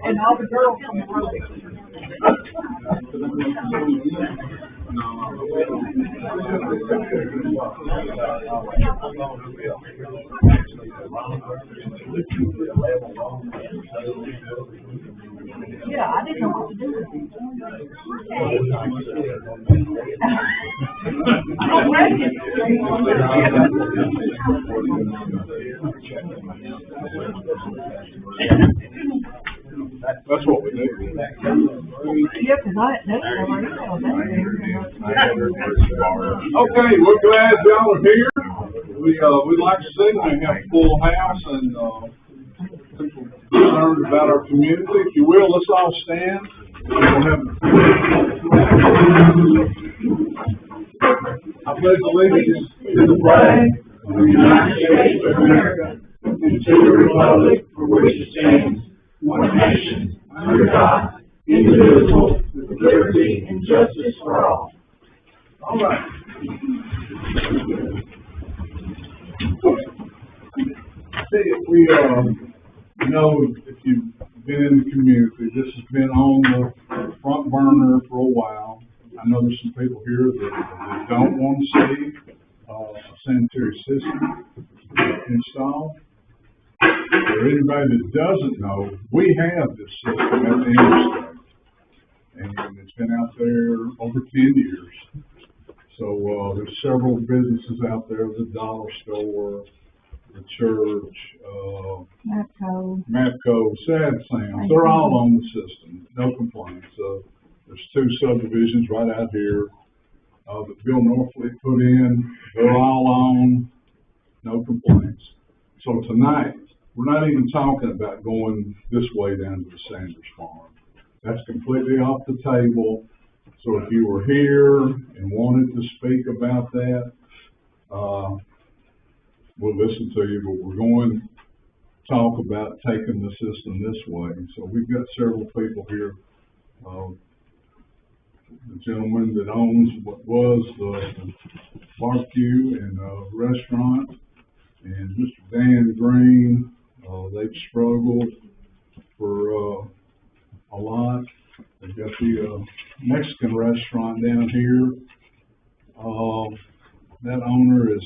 And all the girls from the road. Yeah, I didn't know what to do with these. That's what we do. Yeah, because they never emailed Okay, we're glad y'all are here. We'd like to see we have a full house and people concerned about our community. If you will, let's all stand. We'll have I pledge allegiance to the flag of the United States of America and to the republic for which it stands, one nation, under God, indivisible, with liberty and justice for all. All right. We know if you've been in the community, this has been on the front burner for a while. I know there's some people here that don't want to see a sanitary system installed. For anybody that doesn't know, we have this system at the interstate, and it's been out there over 10 years. So there's several businesses out there, the dollar store, the church, Mapco, Sad Sounds, they're all on the system, no complaints. There's 2 subdivisions right out here that Bill Norfleet put in, they're all on, no complaints. So tonight, we're not even talking about going this way down to the Sanders farm. That's completely off the table. So if you were here and wanted to speak about that, we'll listen to you, but we're going to talk about taking the system this way. So we've got several people here. The gentleman that owns what was the barbecue and restaurant, and Mr. Dan Green, they've struggled for a lot. They've got the Mexican restaurant down here. That owner is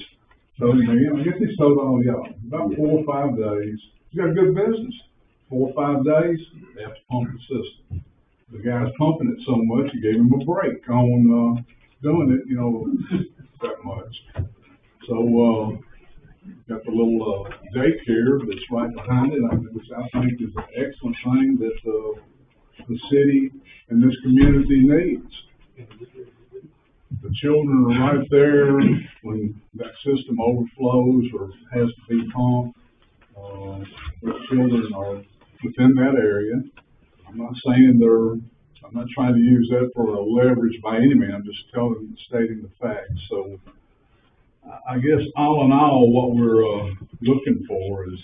told me, I guess he's told all y'all, about 4 or 5 days. He's got a good business. 4 or 5 days, they have to pump the system. The guy's pumping it so much, he gave him a break on doing it, that much. So, got the little daycare that's right behind it, which I think is an excellent thing that the city and this community needs. The children are right there when that system overflows or has to be pumped. The children are within that area. I'm not saying I'm not trying to use that for a leverage by any means. I'm just stating the facts. So I guess all in all, what we're looking for is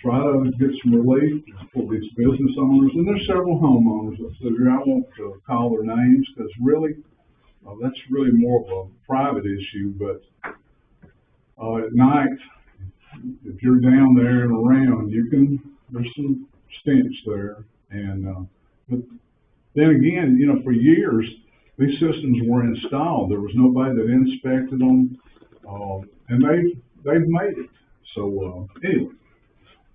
try to get some relief for these business owners. And there's several homeowners that figure I won't call their names because really, that's really more of a private issue. But at night, if you're down there and around, there's some stench there. And but then again, for years, these systems were installed. There was nobody that inspected them, and they've made it. So anyway,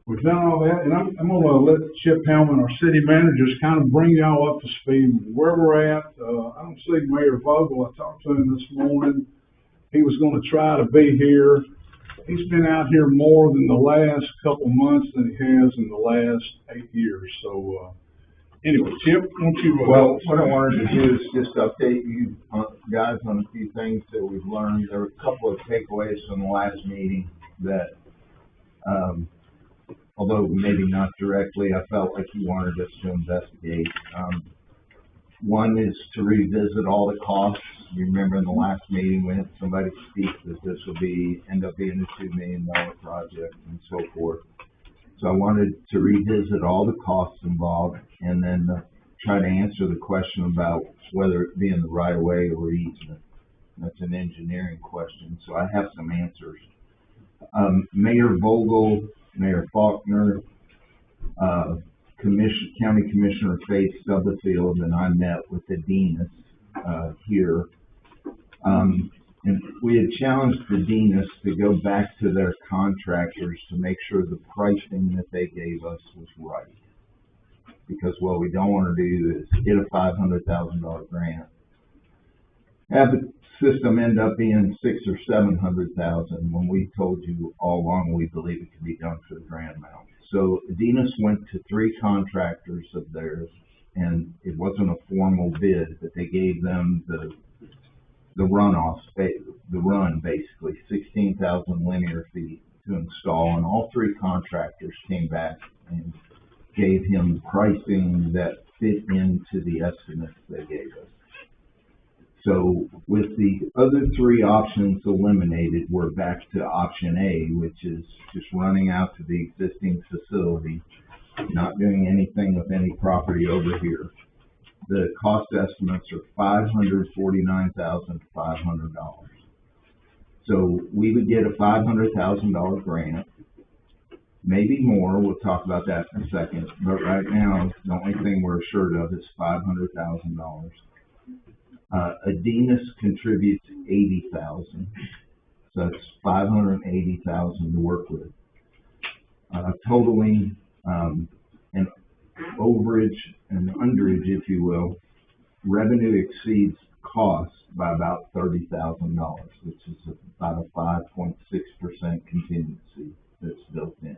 we've done all that, and I'm going to let Chip Hellman, our city manager, just kind of bring y'all up to speed where we're at. I don't see Mayor Vogel. I talked to him this morning. He was going to try to be here. He's been out here more than the last couple months than he has in the last 8 years. So anyway, Chip, won't you? Well, what I wanted to do is just update you guys on a few things that we've learned. There were a couple of takeaways from the last meeting that, although maybe not directly, I felt like you wanted us to investigate. One is to revisit all the costs. You remember in the last meeting we had somebody speak that this will end up being a $2 million project and so forth. So I wanted to revisit all the costs involved and then try to answer the question about whether it be in the right of way or easement. That's an engineering question, so I have some answers. Mayor Vogel, Mayor Faulkner, County Commissioner Faith Stubblefield, and I met with the Denis here. And we had challenged the Denis to go back to their contractors to make sure the pricing that they gave us was right. Because what we don't want to do is get a $500,000 grant, have the system end up being $600,000 or $700,000 when we told you all along we believe it can be done for the grant amount. So Denis went to 3 contractors of theirs, and it wasn't a formal bid, but they gave them the run basically, 16,000 linear feet to install, and all 3 contractors came back and gave him pricing that fit into the estimates they gave us. So with the other 3 options eliminated, we're back to option A, which is just running out to the existing facility, not doing anything with any property over here. The cost estimates are $549,500. So we would get a $500,000 grant, maybe more. We'll talk about that in a second. But right now, the only thing we're assured of is $500,000. Denis contributes $80,000, so that's $580,000 to work with. Totaling an overage and underage, if you will, revenue exceeds cost by about $30,000, which is about a 5.6% contingency that's built in.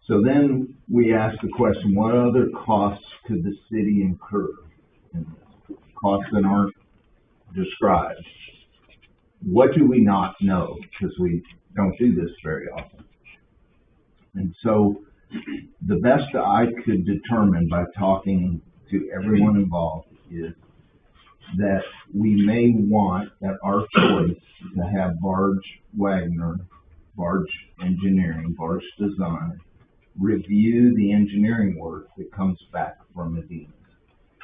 So then we ask the question, what other costs could the city incur? And costs that aren't described. What do we not know? Because we don't do this very often. And so the best I could determine by talking to everyone involved is that we may want at our choice to have Barge Wagner, Barge Engineering, Barge Design, review the engineering work that comes back from the Denis,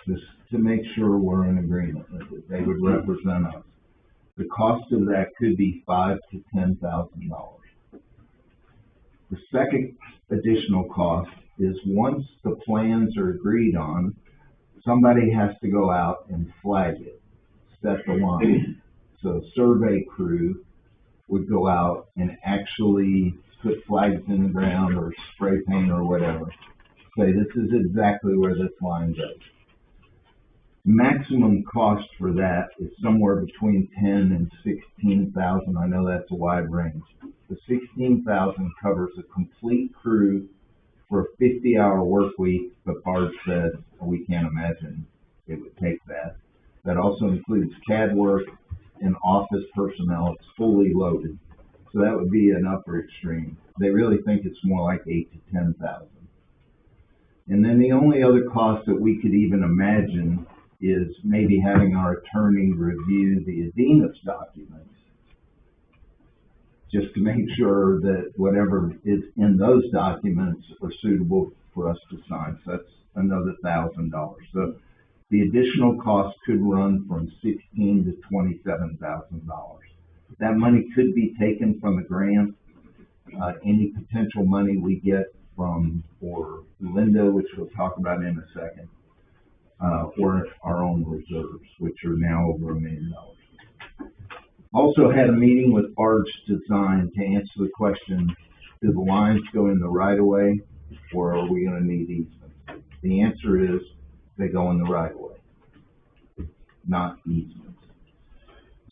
just to make sure we're in agreement with it. They would represent us. The cost of that could be $5,000 to $10,000. The second additional cost is once the plans are agreed on, somebody has to go out and flag it, set the line. So a survey crew would go out and actually put flags in the ground or spray paint or whatever. Say this is exactly where this line goes. Maximum cost for that is somewhere between $10,000 and $16,000. I know that's a wide range. The $16,000 covers a complete crew for a 50-hour work week, but Barge said we can't imagine it would take that. That also includes CAD work and office personnel. It's fully loaded. So that would be an upper extreme. They really think it's more like $8,000 to $10,000. And then the only other cost that we could even imagine is maybe having our attorney review the Denis documents, just to make sure that whatever is in those documents are suitable for us to sign. So that's another $1,000. So the additional cost could run from $16,000 to $27,000. That money could be taken from the grant. Any potential money we get from or Linda, which we'll talk about in a second, or our own reserves, which are now over $1 million. Also had a meeting with Barge Design to answer the question, do the lines go in the right of way or are we going to need easements? The answer is they go in the right of way, not easements.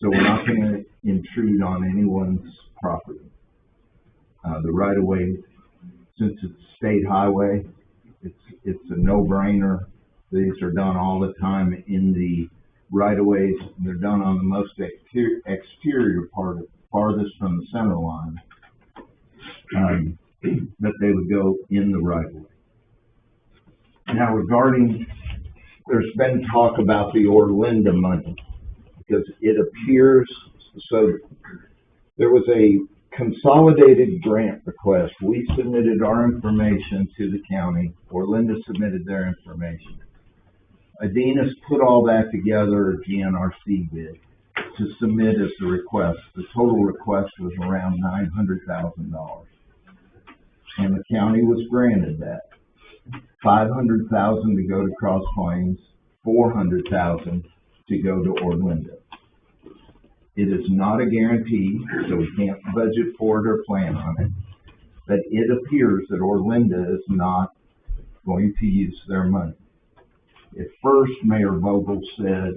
So we're not going to intrude on anyone's property. The right of way, since it's a state highway, it's a no-brainer. These are done all the time in the right-of-ways. They're done on the most exterior part, farthest from the center line. But they would go in the right-of-way. Now, regarding, there's been talk about the Orlinda money, because it appears, so there was a consolidated grant request. We submitted our information to the county, or Linda submitted their information. Adina's put all that together, GNRC did, to submit as a request. The total request was around $900,000. And the county was granted that. $500,000 to go to Cross Plains, $400,000 to go to Orlinda. It is not a guarantee, so we can't budget for it or plan on it. But it appears that Orlinda is not going to use their money. At first, Mayor Vogel said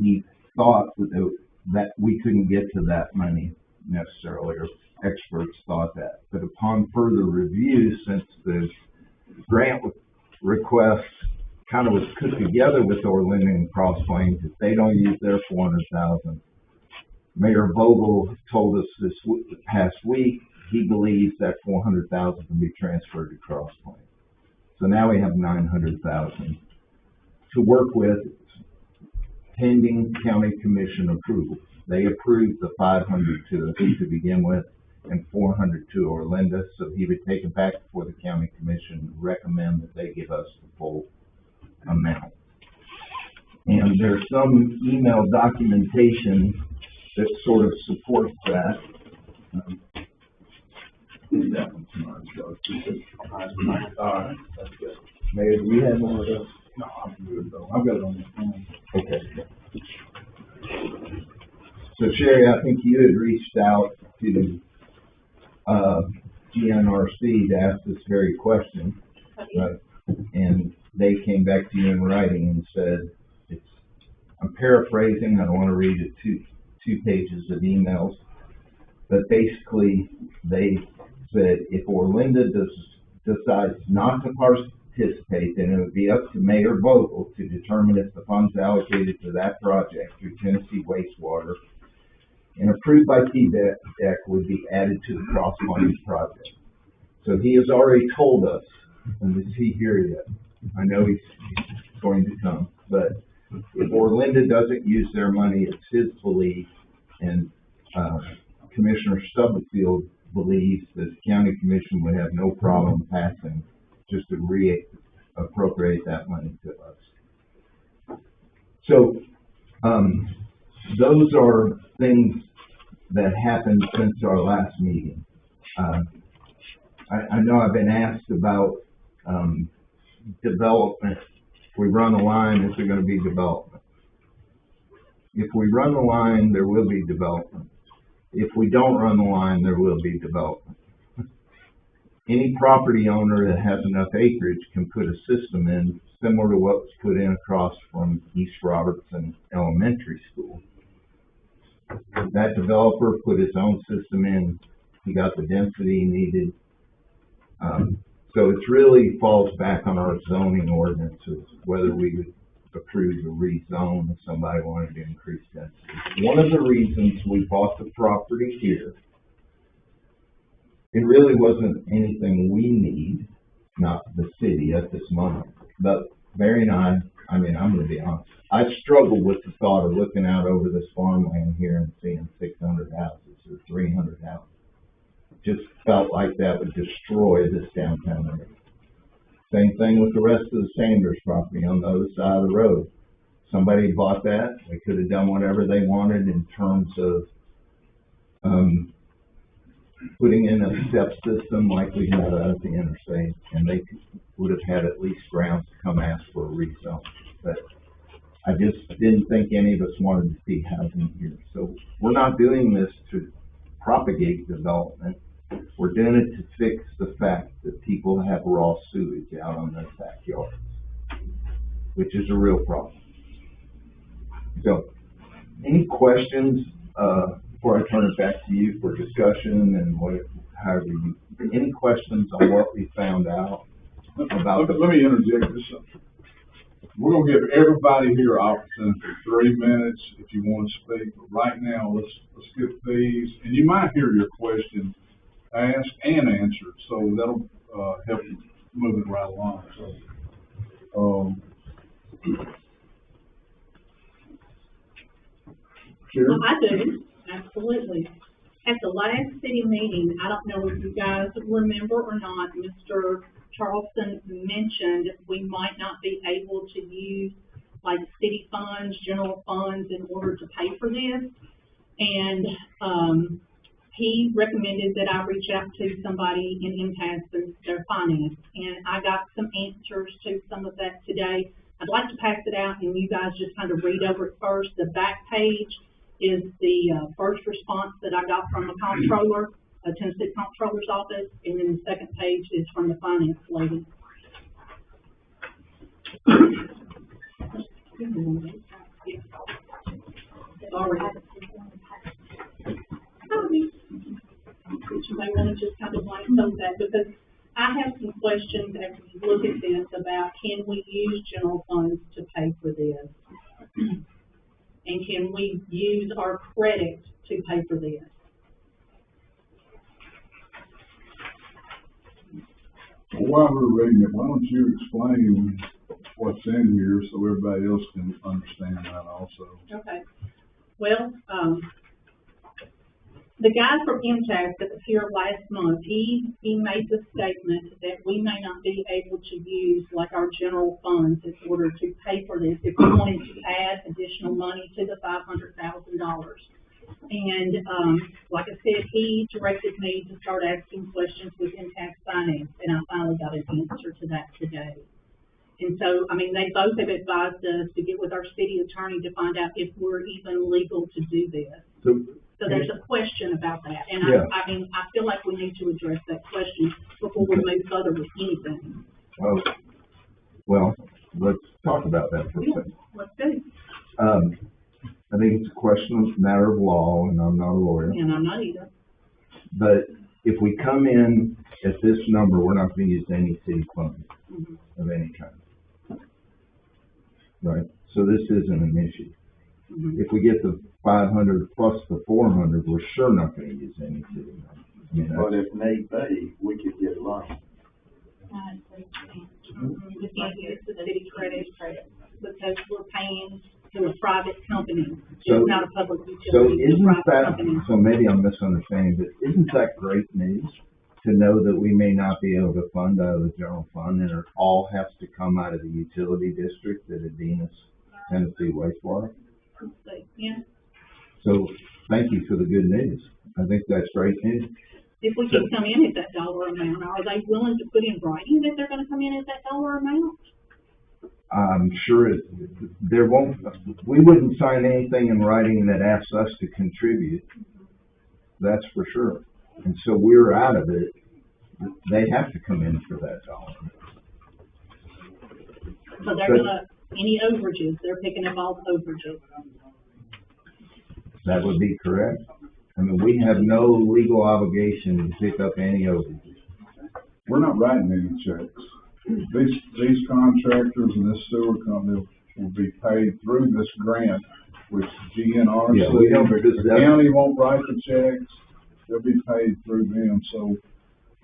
he thought that we couldn't get to that money necessarily, or experts thought that. But upon further review, since the grant request kind of was put together with Orlinda and Cross Plains, if they don't use their $400,000, Mayor Vogel told us this past week he believes that $400,000 can be transferred to Cross Plains. So now we have $900,000 to work with, pending county commission approval. They approved the $500 to us to begin with, and $400 to Orlinda, so he would take it back before the county commission and recommend that they give us the full amount. And there's some email documentation that sort of supports that. That one's not as all right, that's good. Mayor, do we have one of those? No, I'm good though. I've got it on my phone. Okay. So Sherry, I think you had reached out to GNRC to ask this very question, right? And they came back to you in writing and said, I'm paraphrasing, I don't want to read it two pages of emails, but basically they said if Orlinda decides not to participate, then it would be up to Mayor Vogel to determine if the funds allocated to that project through Tennessee Wastewater and approved by TDEC would be added to the Cross Plains project. So he has already told us, and is he here yet? I know he's going to come, but if Orlinda doesn't use their money, it's his belief, and Commissioner Stubblefield believes that the county commission would have no problem passing just to reappropriate that money to us. So those are things that happened since our last meeting. I know I've been asked about development. If we run a line, is there going to be development? If we run the line, there will be development. If we don't run the line, there will be development. Any property owner that has enough acreage can put a system in similar to what was put in across from East Robertson Elementary School. That developer put his own system in. He got the density he needed. So it really falls back on our zoning ordinances, whether we would approve or rezone if somebody wanted to increase density. One of the reasons we bought the property here, it really wasn't anything we need, not the city at this moment. But Barry and I mean, I'm going to be honest, I struggled with the thought of looking out over this farmland here and seeing 600 houses or 300 houses. Just felt like that would destroy this downtown area. Same thing with the rest of the Sanders property on the other side of the road. Somebody bought that. They could have done whatever they wanted in terms of putting in a step system like we have out at the interstate, and they would have had at least grounds to come ask for a rezone. But I just didn't think any of us wanted to see housing here. So we're not doing this to propagate development. We're doing it to fix the fact that people have raw sewage out on their backyards, which is a real problem. So, any questions before I turn it back to you for discussion and however you, any questions on what we found out about? Let me interject this. We're going to give everybody here an opportunity for 3 minutes if you want to speak. But right now, let's get these, and you might hear your question asked and answered, so that'll help you move it right along. So, I do, absolutely. At the last city meeting, I don't know if you guys remember or not, Mr. Charleston mentioned we might not be able to use like city funds, general funds in order to pay for this. And, he recommended that I reach out to somebody in impasse through their finance. And I got some answers to some of that today. I'd like to pass it out and you guys just kind of read over it first. The back page is the first response that I got from the comptroller, Tennessee Comptroller's Office, and then the second page is from the finance lady. Sorry. You may want to just kind of blank those out, because I have some questions after you look at this about, can we use general funds to pay for this? And can we use our credit to pay for this? While we're reading it, why don't you explain what's in here so everybody else can understand that also? Okay. Well, the guy from MTAS that was here last month, he made the statement that we may not be able to use like our general funds in order to pay for this if we wanted to add additional money to the $500,000. And like I said, he directed me to start asking questions with MTAS Finance, and I finally got an answer to that today. And so, I mean, they both have advised us to get with our city attorney to find out if we're even legal to do this. So there's a question about that, and Yeah. I mean, I feel like we need to address that question before we move further with anything. Well, let's talk about that for a second. Let's do. I think it's a question, matter of law, and I'm not a lawyer. And I'm not either. But if we come in at this number, we're not going to use any city funds of any kind. Right? So this isn't an issue. If we get the 500 plus the 400, we're sure not going to use any city money. I mean, But if need be, we could get a loan. We can't use the city credit because we're paying to a private company. So- It's not a public so utility, it's a isn't private that, company. so maybe I'm misunderstanding, but isn't that great news? To know that we may not be able to fund out of the general fund and it all has to come out of the utility district at Adenis, Tennessee wastewater? Yeah, So thank you for the good news. I think that's great news. if we can come in at that dollar amount, are they willing to put in writing that they're gonna come in at that dollar amount? I'm sure there won't, we wouldn't sign anything in writing that asks us to contribute. That's for sure. And so we're out of it. They have to come in for that dollar. So they're gonna, any overages, they're picking up all the overages. That would be correct. I mean, we have no legal obligation to pick up any overages. We're not writing any checks. These contractors and this sewer company will be paid through this grant, which GNRC, Yeah, we don't- the county won't write the checks, they'll be paid through them, so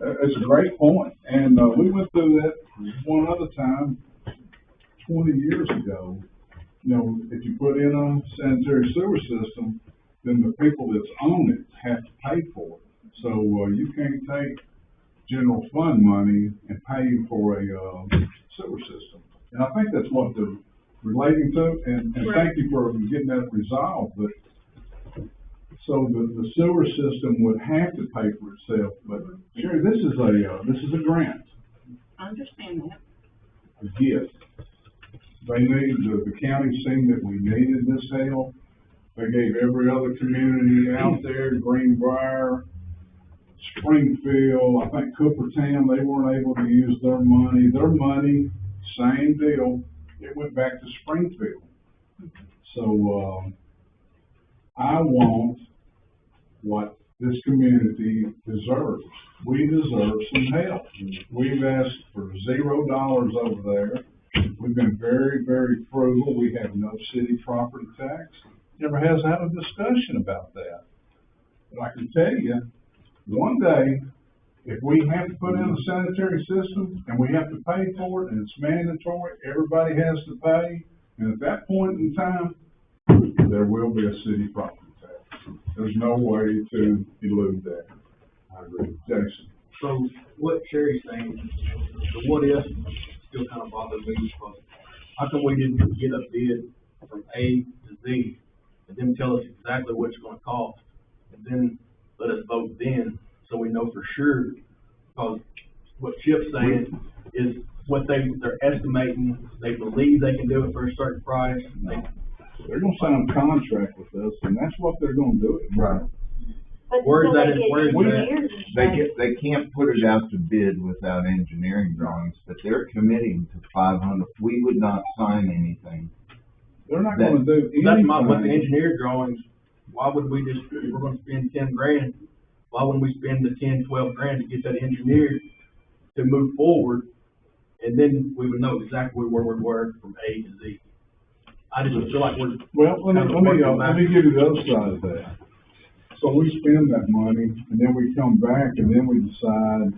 it's a great point. And, we went through that one other time, 20 years ago. You know, if you put in a sanitary sewer system, then the people that's on it have to pay for it. So, you can't take general fund money and pay for a, sewer system. And I think that's what they're relating to, and thank you for getting that resolved, but so the sewer system would have to pay for itself, but Sherry, this is a grant, I understand that. a gift. They need, the county seen that we needed this help. They gave every other community out there, Greenbrier, Springfield, I think Coopertown, they weren't able to use their money. Their money, same deal, it went back to Springfield. So, I want what this community deserves. We deserve some help. We've asked for $0 over there. We've been very, very frugal. We have no city property tax. Never has had a discussion about that. But I can tell you, one day, if we have to put in a sanitary system and we have to pay for it and it's mandatory, everybody has to pay. And at that point in time, there will be a city property tax. There's no way to elude that. I agree. Jason? So what Sherry's saying, the what if still kind of bothers me because how come we didn't get a bid from A to Z and then tell us exactly what it's gonna cost? And then let us vote then, so we know for sure, because what Chip's saying is what they're estimating, they believe they can do it for a certain price. They're gonna sign a contract with us, and that's what they're gonna do it. Right. But Where's until that they in- get where's that? engineers and stuff, They can't put it out to bid without engineering drawings, but they're committing to 500. We would not sign anything. They're not gonna do anything. That's my, with the engineer drawings, why would we just, if we're gonna spend 10 grand, why wouldn't we spend the 10, 12 grand to get that engineer to move forward? And then we would know exactly where we were from A to Z. I just feel like we're, Well, let me give you the other side of that. So we spend that money, and then we come back, and then we decide,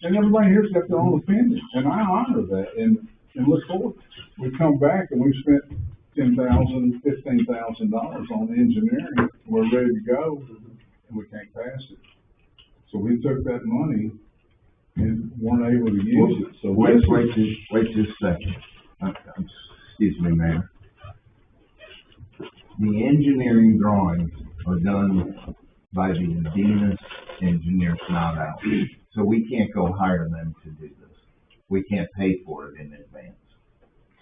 and everybody here's got their own opinion, and I honor that, and look forward. We come back and we spent $10,000, $15,000 on engineering, and we're ready to go, and we can't pass it. So we took that money and weren't able to use it, so. Wait just a second. Excuse me, Mayor. The engineering drawings are done by the Venus engineers, not ours. So we can't go hire them to do this. We can't pay for it in advance.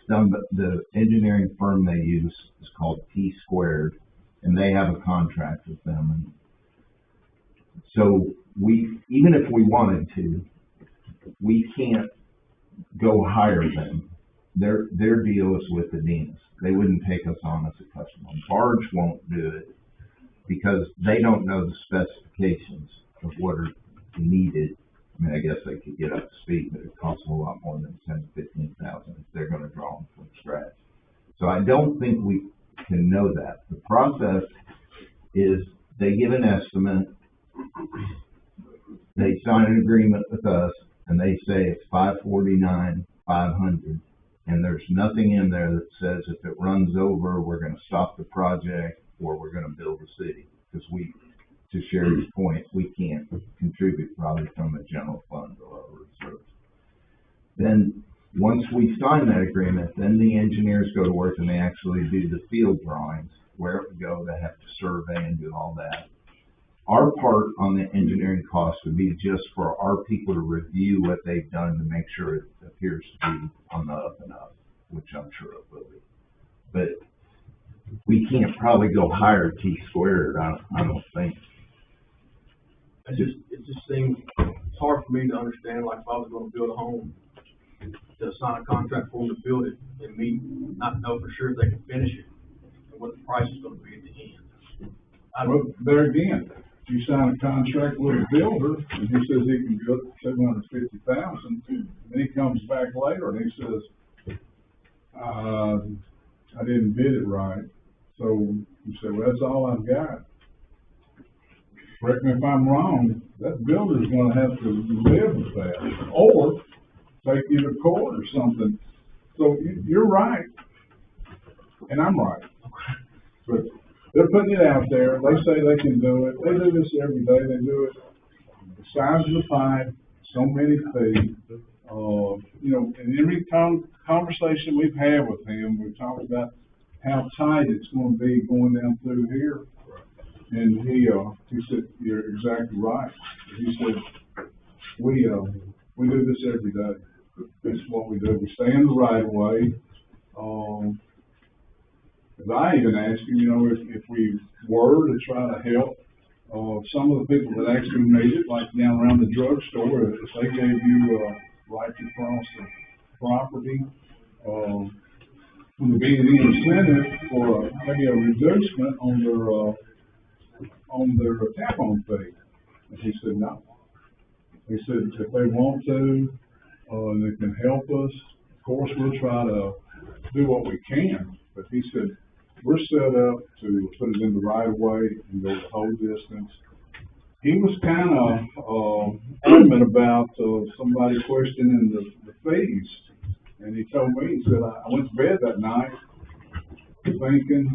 The engineering firm they use is called T Squared, and they have a contract with them. And so even if we wanted to, we can't go hire them. Their deal is with the Venus. They wouldn't take us on as a customer. Barge won't do it because they don't know the specifications of what are needed. I mean, I guess they could get up to speed, but it costs a lot more than $10,000 to $15,000 if they're going to draw them from scratch. So I don't think we can know that. The process is they give an estimate, they sign an agreement with us, and they say it's $549,000, $500,000. And there's nothing in there that says if it runs over, we're gonna stop the project or we're gonna build a city. Because to Sherry's point, we can't contribute probably from the general fund or our reserves. Then, once we sign that agreement, then the engineers go to work and they actually do the field drawings. Where it would go, they have to survey and do all that. Our part on the engineering cost would be just for our people to review what they've done to make sure it appears to be on the up and up, which I'm sure it will be. But we can't probably go hire T Squared, I don't think. it just seems, it's hard for me to understand, like if I was gonna build a home, to sign a contract for them to build it and me not know for sure if they can finish it and what the price is gonna be at the end. Well, there again, you sign a contract with a builder, and he says he can do it for $750,000, and he comes back later and he says, I didn't bid it right. So you say, well, that's all I've got. Correct me if I'm wrong, that builder's gonna have to live with that, or take you to court or something. So you're right, and I'm right. But they're putting it out there, they say they can do it, they do this every day, they do it the size of the pipe, so many feet. You know, in every conversation we've had with him, we've talked about how tight it's gonna be going down through here. And he said, you're exactly right. He said, we do this every day. That's what we do. We stay in the right of way. As I even asked him, you know, if we were to try to help, some of the people that actually made it, like down around the drugstore, if they gave you, right to cross the property, from the beginning incentive for maybe a reducement on their tap-on fee. And he said, no. He said, if they want to, and they can help us, of course, we'll try to do what we can. But he said, we're set up to put it in the right of way and go the whole distance. He was kind of adamant about somebody questioning the fees. And he told me, he said, I went to bed that night thinking,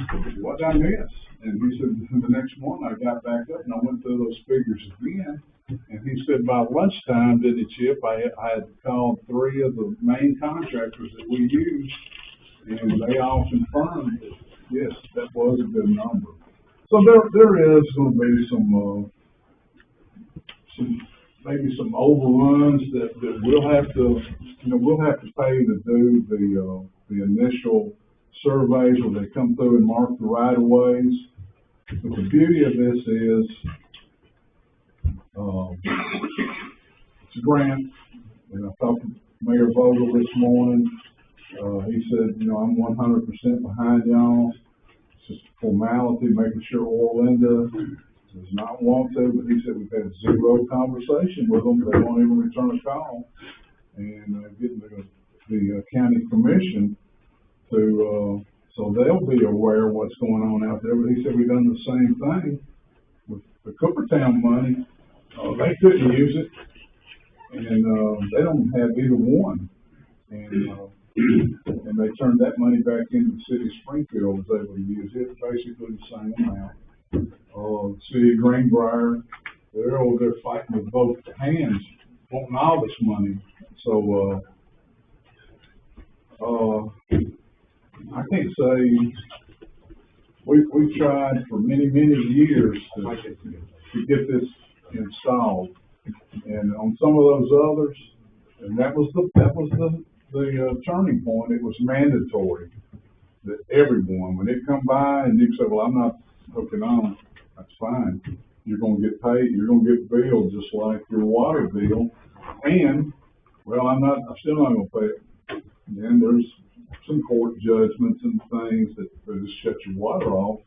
what did I miss? And he said, the next morning I got back up and I went through those figures again. And he said, by lunchtime, didn't it, Chip, I had called 3 of the main contractors that we use, and they all confirmed that, yes, that was a good number. So there is gonna be some maybe some overruns that we'll have to, we'll have to pay to do the initial surveys where they come through and mark the right of ways. But the beauty of this is, it's a grant, and I talked to Mayor Vogel this morning. He said, I'm 100% behind y'all. It's just a formality, making sure Orlinda does not want to, but he said we've had 0 conversation with them. They won't even return a call. And getting the county commission to, so they'll be aware of what's going on out there. But he said we've done the same thing with the Coopertown money. They couldn't use it, and they don't have either one. And they turned that money back into the city of Springfield was able to use it, basically the same amount. The city of Greenbrier, they're over there fighting with both hands, wanting all this money. So, I can't say, we've tried for many years to get this installed. And on some of those others, and that was the turning point, it was mandatory that everyone, when they come by and you say, well, I'm not hooking on, that's fine. You're gonna get paid, you're gonna get billed just like your water bill. And, well, I'm still not gonna pay it. And there's some court judgments and things that just shut your water off,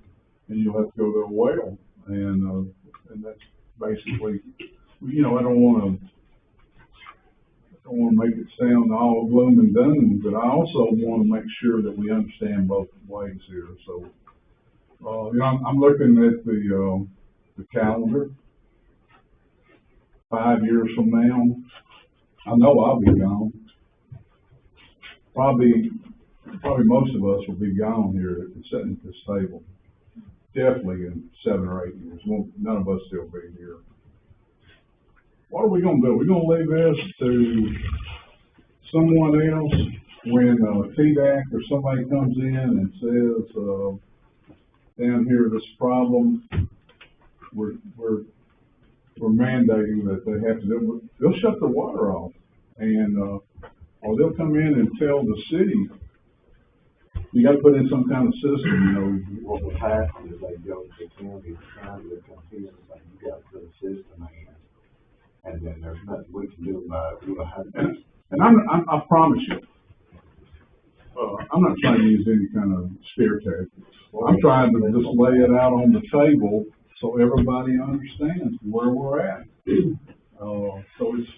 and you'll have to go to a well. And that's basically, I don't want to make it sound all gloom and doom, but I also want to make sure that we understand both ways here. So, I'm looking at the calendar. 5 years from now, I know I'll be gone. Probably most of us will be gone here sitting at this table. Definitely in 7 or 8 years. None of us still be here. What are we going to do? We're going to leave this to someone else when TDAC or somebody comes in and says, down here, this problem, we're mandating that they have to do it. They'll shut the water off, and or they'll come in and tell the city, you got to put in some kind of system. What would happen is they go to the county would come in and say, you got to put a system in. And then there's nothing we can do about it. We'll have to. And I promise you, I'm not trying to use any kind of scare tactics. I'm trying to just lay it out on the table so everybody understands where we're at. So it's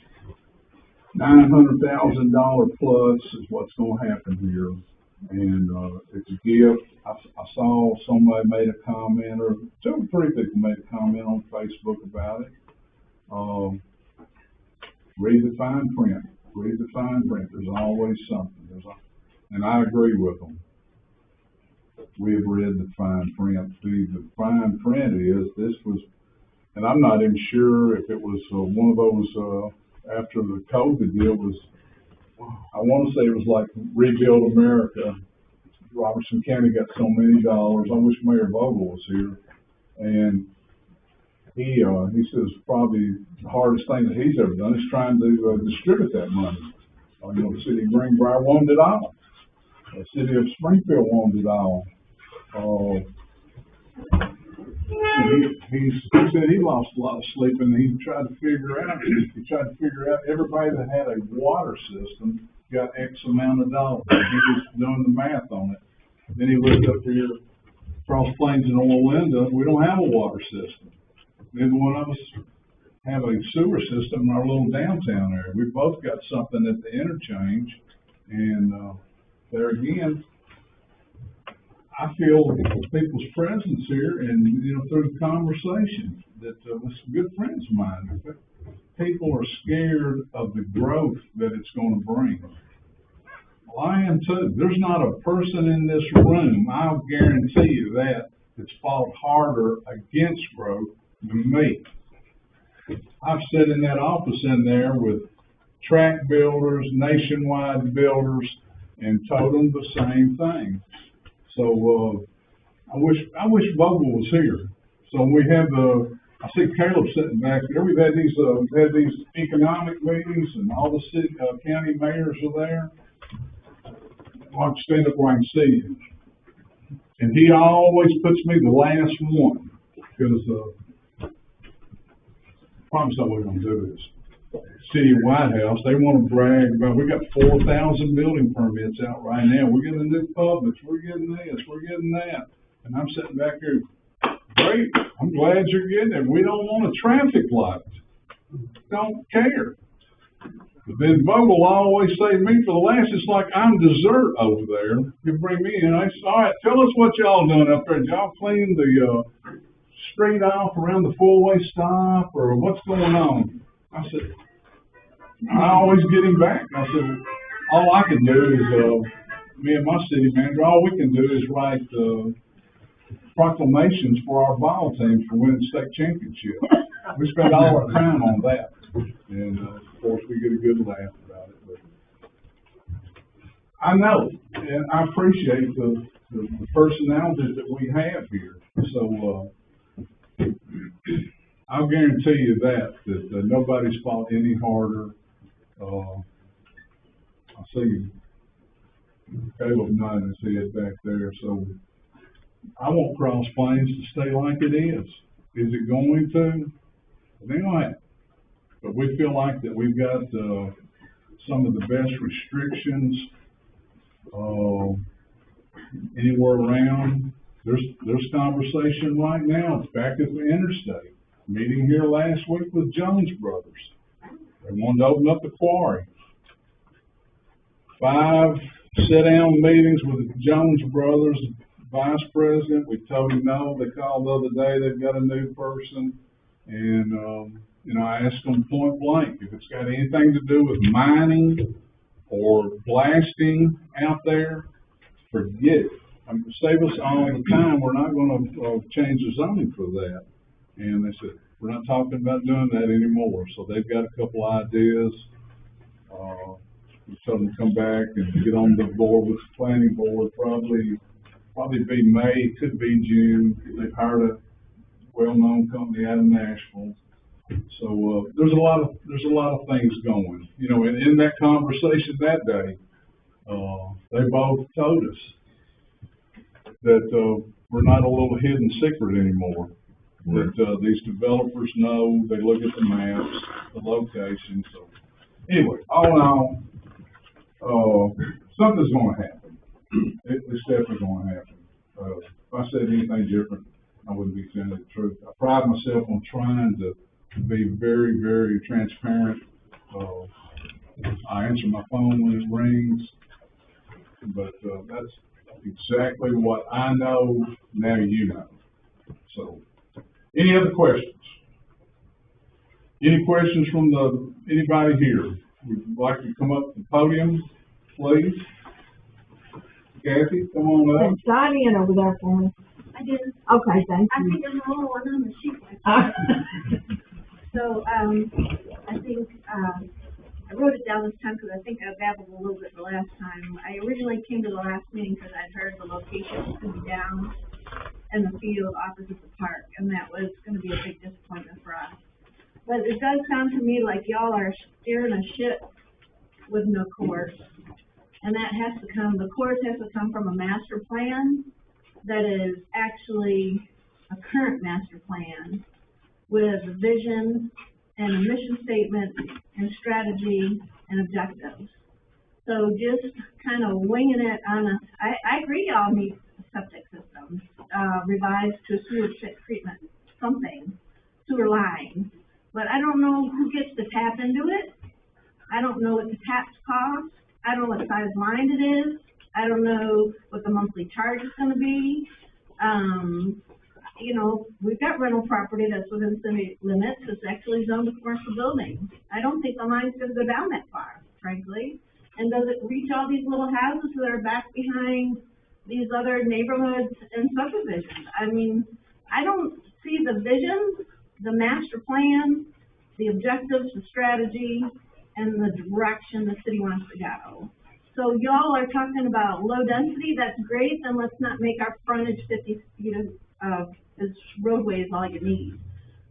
$900,000 plus is what's going to happen here. And it's a gift. I saw somebody made a comment, or 2 or 3 people made a comment on Facebook about it. Read the fine print. Read the fine print. There's always something. And I agree with them. We have read the fine print. The fine print is, this was, and I'm not even sure if it was one of those, after the COVID deal was, I want to say it was like Rebuild America. Robertson County got so many dollars. I wish Mayor Vogel was here. And he says probably the hardest thing that he's ever done is trying to distribute that money. The city of Greenbrier wanted it all. The city of Springfield wanted it all. He said he lost a lot of sleep, and he tried to figure out everybody that had a water system got X amount of dollars. He was doing the math on it. Then he looked up here, Cross Plains and Orlinda. We don't have a water system. Neither one of us have a sewer system in our little downtown area. We've both got something at the interchange, and there again, I feel people's presence here, and through the conversation that with some good friends of mine, people are scared of the growth that it's going to bring. I am too. There's not a person in this room, I'll guarantee you that's fought harder against growth than me. I've sat in that office in there with tract builders, nationwide builders, and told them the same thing. So, I wish Vogel was here. So we have I see Caleb sitting back there. We've had these economic meetings and all the city, county mayors are there. I'll stand up where I can see him. And he always puts me the last one, because, promise I wasn't gonna do this. City of White House, they wanna brag about, we got 4,000 building permits out right now. We're getting a new Publix, we're getting this, we're getting that. And I'm sitting back here, great, I'm glad you're getting it. We don't want a traffic light. Don't care. But then Vogel always say to me, for the last, it's like I'm dessert over there. You bring me in, I say, all right, tell us what y'all doing up there. Did y'all clean the, street off around the four-way stop, or what's going on? I said, I always get him back. I said, all I can do is, me and my city manager, all we can do is write, proclamations for our ball teams for winning state championship. We spend all our time on that. And, of course, we get a good laugh about it, but I know, and I appreciate the personalities that we have here. So, I'll guarantee you that nobody's fought any harder. I see Caleb nodding his head back there, so I want Cross Plains to stay like it is. Is it going to? It ain't gonna happen. But we feel like that we've got, some of the best restrictions, anywhere around. There's conversation right now, back at the interstate. Meeting here last week with Jones Brothers. They wanted to open up the quarry. 5 sit-down meetings with the Jones Brothers vice president. We told him no. They called the other day, they've got a new person. And, I asked them point blank, if it's got anything to do with mining or blasting out there, forget it. Save us all the time. We're not gonna, change the zoning for that. And they said, we're not talking about doing that anymore. So they've got a couple ideas. We told them to come back and get on the board with the planning board, probably be May, could be June. They've hired a well-known company out of Nashville. So, there's a lot of things going, and in that conversation that day, they both told us that, we're not a little hidden secret anymore. That, these developers know, they look at the maps, the location, so. Anyway, all in all, something's gonna happen. It's definitely gonna happen. If I said anything different, I wouldn't be telling the truth. I pride myself on trying to be very, very transparent. I answer my phone when it rings, but, that's exactly what I know, now you know. So, any other questions? Any questions from anybody here? Would like to come up to the podium, please? Kathy, come on up. Sign in over there for me. I did. Okay, thank I you. think there's only one on the sheet. So, I think, I wrote it down this time because I think I babbled a little bit the last time. I originally came to the last meeting because I'd heard the location was going to be down in the field opposite the park, and that was going to be a big disappointment for us. But it does sound to me like y'all are steering a ship with no course. And that has to come, the course has to come from a master plan that is actually a current master plan with a vision and a mission statement and strategy and objectives. So just kind of winging it on I agree y'all need septic systems, revised to sewer treatment, something, sewer line. But I don't know who gets to tap into it. I don't know what the taps cost. I don't know what size line it is. I don't know what the monthly charge is gonna be. We've got rental property that's within city limits. It's actually zoned a commercial building. I don't think the line's gonna go down that far, frankly. And does it reach all these little houses that are back behind these other neighborhoods and subdivisions? I mean, I don't see the vision, the master plan, the objectives, the strategy, and the direction the city wants to go. So y'all are talking about low density, that's great, then let's not make our frontage 50 feet of, this roadway is all you need.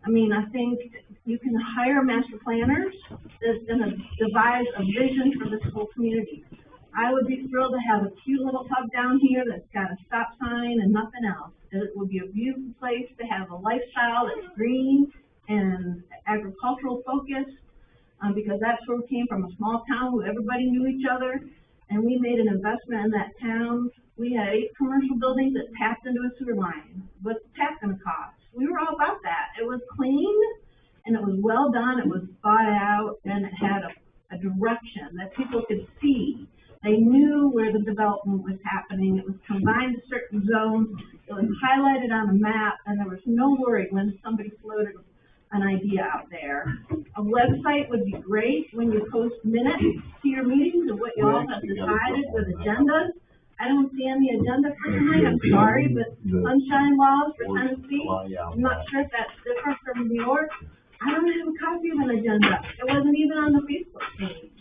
I mean, I think you can hire master planners that's gonna devise a vision for this whole community. I would be thrilled to have a cute little pub down here that's got a stop sign and nothing else. It would be a beautiful place to have a lifestyle that's green and agricultural focused, because that's where we came from, a small town where everybody knew each other, and we made an investment in that town. We had 8 commercial buildings that tapped into a sewer line. What's the tap gonna cost? We were all about that. It was clean, and it was well done, it was thought out, and it had a direction that people could see. They knew where the development was happening. It was combined to certain zones. It was highlighted on a map, and there was no worry when somebody floated an idea out there. A website would be great when you post minutes to your meetings of what you all have decided with agendas. I don't see any agenda for tonight, I'm sorry, but sunshine laws for Tennessee, I'm not sure if that's different from New York. I don't have a copy of an agenda. It wasn't even on the Facebook page.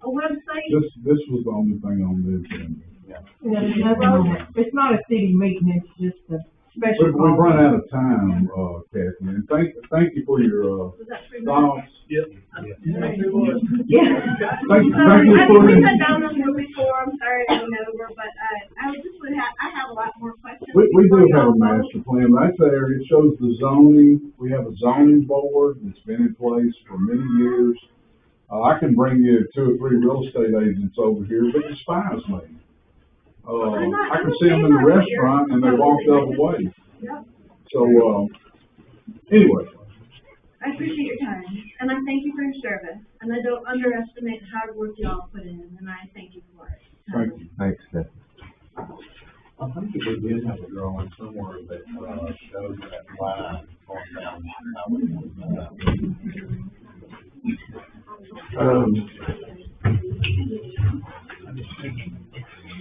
A website. This was the only thing on the agenda. Yeah, there's nothing on it. It's not a city meeting, it's just a special. We've run out of time, Kathy, and thank you for your, Was that for thoughts. Yep. Yeah. Thank you Sorry, for we your, sat down on this before, I'm sorry I went over, but, I have a lot more questions. we do have a master plan right there. It shows the zoning. We have a zoning board that's been in place for many years. I can bring you 2 or 3 real estate agents over here that despise me. I can see them in the restaurant and they walk the other way. Yep. So, anyway, I appreciate your time, and I thank you for your service, and I don't underestimate the hard work you all put in, and I thank you for it. thank you. Thanks, Steph. I think that we did have a drawing somewhere that, shows that line going down.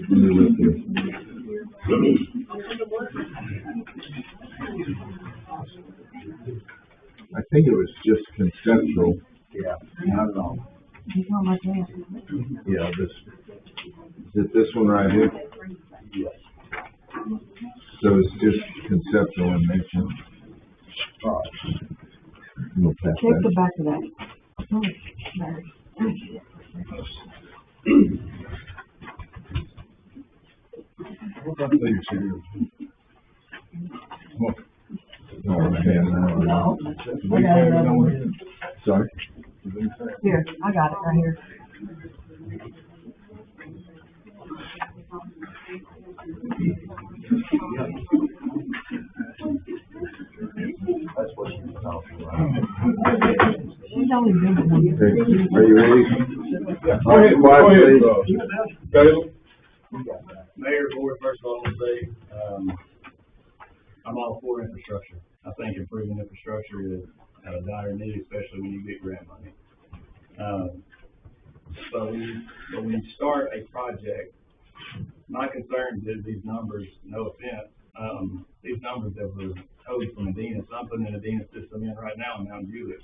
Let me look here. I think it was just conceptual. Yeah, not at all. He's not like that. Yeah, is it this one right here? Yes. So it's just conceptual in nature. All right. We'll pass Check the that. back of that. Oh, there. What about these here? Well, No, I have No. we have it on here. Sorry? Here, I got it right here. That's what she was talking about. He's only been one year. Okay, are you ready? Go ahead, Caleb. Mayor, board, first of all, I want to say, I'm all for infrastructure. I think improving infrastructure is a dire need, especially when you get grant money. But when you start a project, my concern is these numbers, no offense, these numbers that were coded from Medina, so I'm putting an Medina system in right now in Mountain View at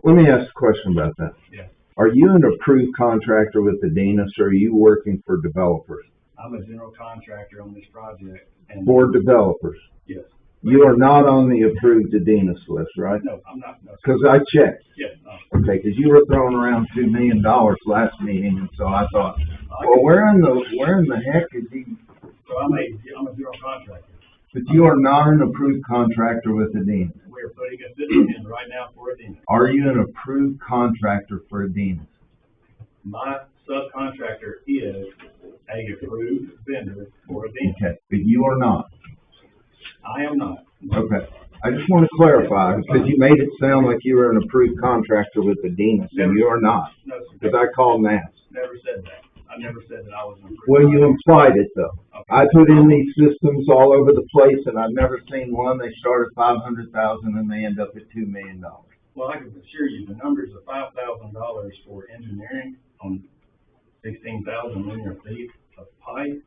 Let me ask a question about that. Yeah. Are you an approved contractor with the Denis, or are you working for developers? I'm a general contractor on this project and. For developers? Yes. You are not on the approved Denis list, right? No, I'm not, no. Because I checked. Yes, Okay, because you were throwing around $2 million last meeting, and so I thought, well, where in the heck is he? So I'm a general contractor. But you are not an approved contractor with the Denis. We're putting a system in right now for a Denis. Are you an approved contractor for a Denis? My subcontractor is a approved vendor for a Denis. Okay, but you are not. I am not. Okay. I just want to clarify, because you made it sound like you were an approved contractor with the Denis, and you are not. No, Because I called and asked. never said that. I never said that I was an approved. Well, you implied it though. Okay. I put in these systems all over the place, and I've never seen one. They start at 500,000 and they end up at $2 million. Well, I can assure you, the numbers of $5,000 for engineering on 16,000 linear feet of pipe,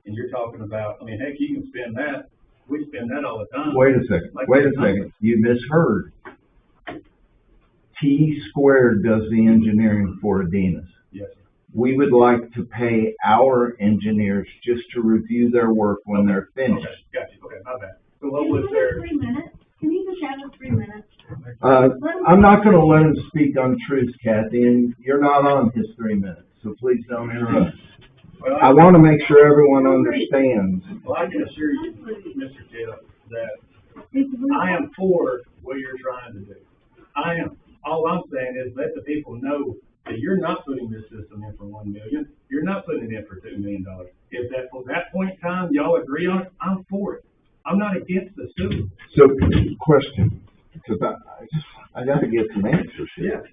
and you're talking about, I mean, heck, you can spend that, we spend that all the time. Wait a second, you misheard. T Squared does the engineering for Adinas. Yes, sir. We would like to pay our engineers just to review their work when they're finished. Okay, got you, okay, my bad. So what was their, 3 minutes? Can you just have us 3 minutes? I'm not gonna let him speak untruths, Kathy, and you're not on his 3 minutes, so please don't interrupt. well, I wanna make sure everyone understands. well, I can assure you, Mr. Tiff, that I am for what you're trying to do. I am. All I'm saying is let the people know that you're not putting this system in for 1 million. You're not putting it in for $2 million. If that, for that point in time, y'all agree on it, I'm for it. I'm not against the sewer. So, question, because I gotta get some answers here.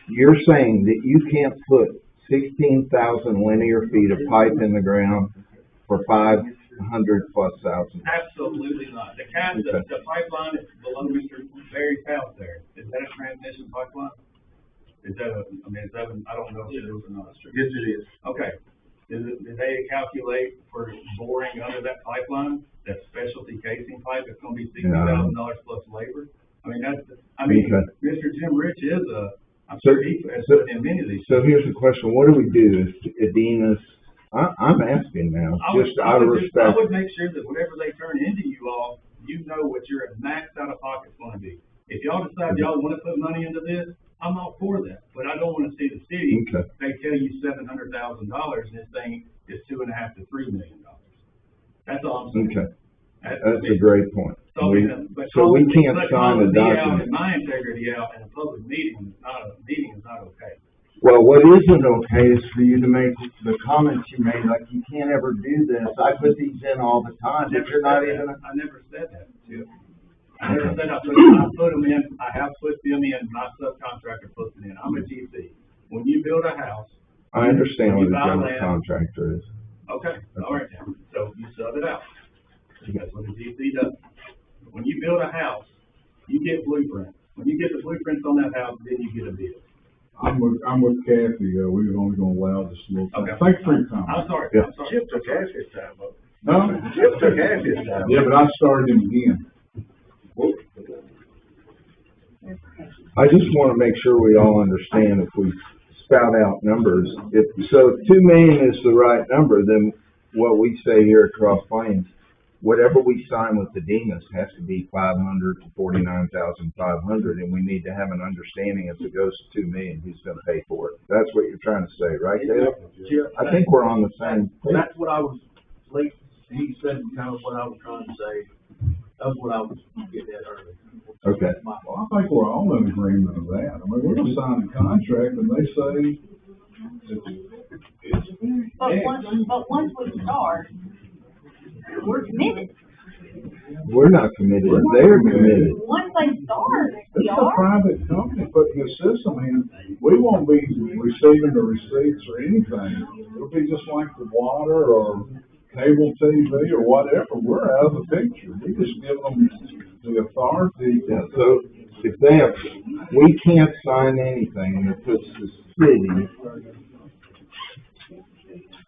You're saying that you can't put 16,000 linear feet of pipe in the ground for 500,000+. Absolutely not. The pipeline is below Mr. Barry's house there. Is that a transmission pipeline? Is that a, I mean, is that a, I don't know if it is or not. Yes, it is. Okay. Did they calculate for boring under that pipeline, that specialty casing pipe, it's gonna be $60,000 plus labor? I mean, Okay. Mr. Jim Rich is I'm So- sure he has put in many of these. So here's the question, what do we do if Adinas, I'm asking now, just out of I respect. would make sure that whatever they turn into you all, you know what your max out of pocket's gonna be. If y'all decide y'all wanna put money into this, I'm all for that, but I don't wanna see the city, Okay. they tell you $700,000 and this thing is $2.5 to $3 million. That's all I'm saying. Okay, that's a great point. So, So we can't but sign calling a me out document. and my integrity out in a public meeting is not okay. Well, what isn't okay is for you to make the comments you made, like you can't ever do this. I put these in all the time, but you're not even, I never said that, Chip. I never said I put them in, I have put them in, my subcontractor puts it in, I'm a GC. When you build a house. I understand what you a buy general land- contractor is. Okay, all right then, so you sub it out. That's what a GC does. When you build a house, you get blueprints. When you get the blueprints on that house, then you get a bid. I'm with Kathy, we were only gonna allow this little thing. Okay. Thanks for your comment. I'm sorry, Yeah. I'm sorry. Chip took half his time, though. No? Chip took half his time. Yeah, but I started him again. I just wanna make sure we all understand if we spout out numbers. If 2 million is the right number, then what we say here at Cross Plains, whatever we sign with the Adinas has to be 500 to 49,500, and we need to have an understanding if it goes to 2 million, who's gonna pay for it. That's what you're trying to say, right, Dave? Chip, I think we're on the same page. that's what I was, like, he said kind of what I was trying to say. That's what I was getting at earlier. Okay. Well, I think we're all in agreement of that. I mean, we're gonna sign a contract and they say it's But once we start, we're committed. We're not committed, they're committed. Once they start, we It's a are. private company putting the system in. We won't be receiving the receipts or anything. It'll be just like the water or cable TV or whatever. We're out of the picture. We just give them the authority. Yeah, so if they have, we can't sign anything that puts the city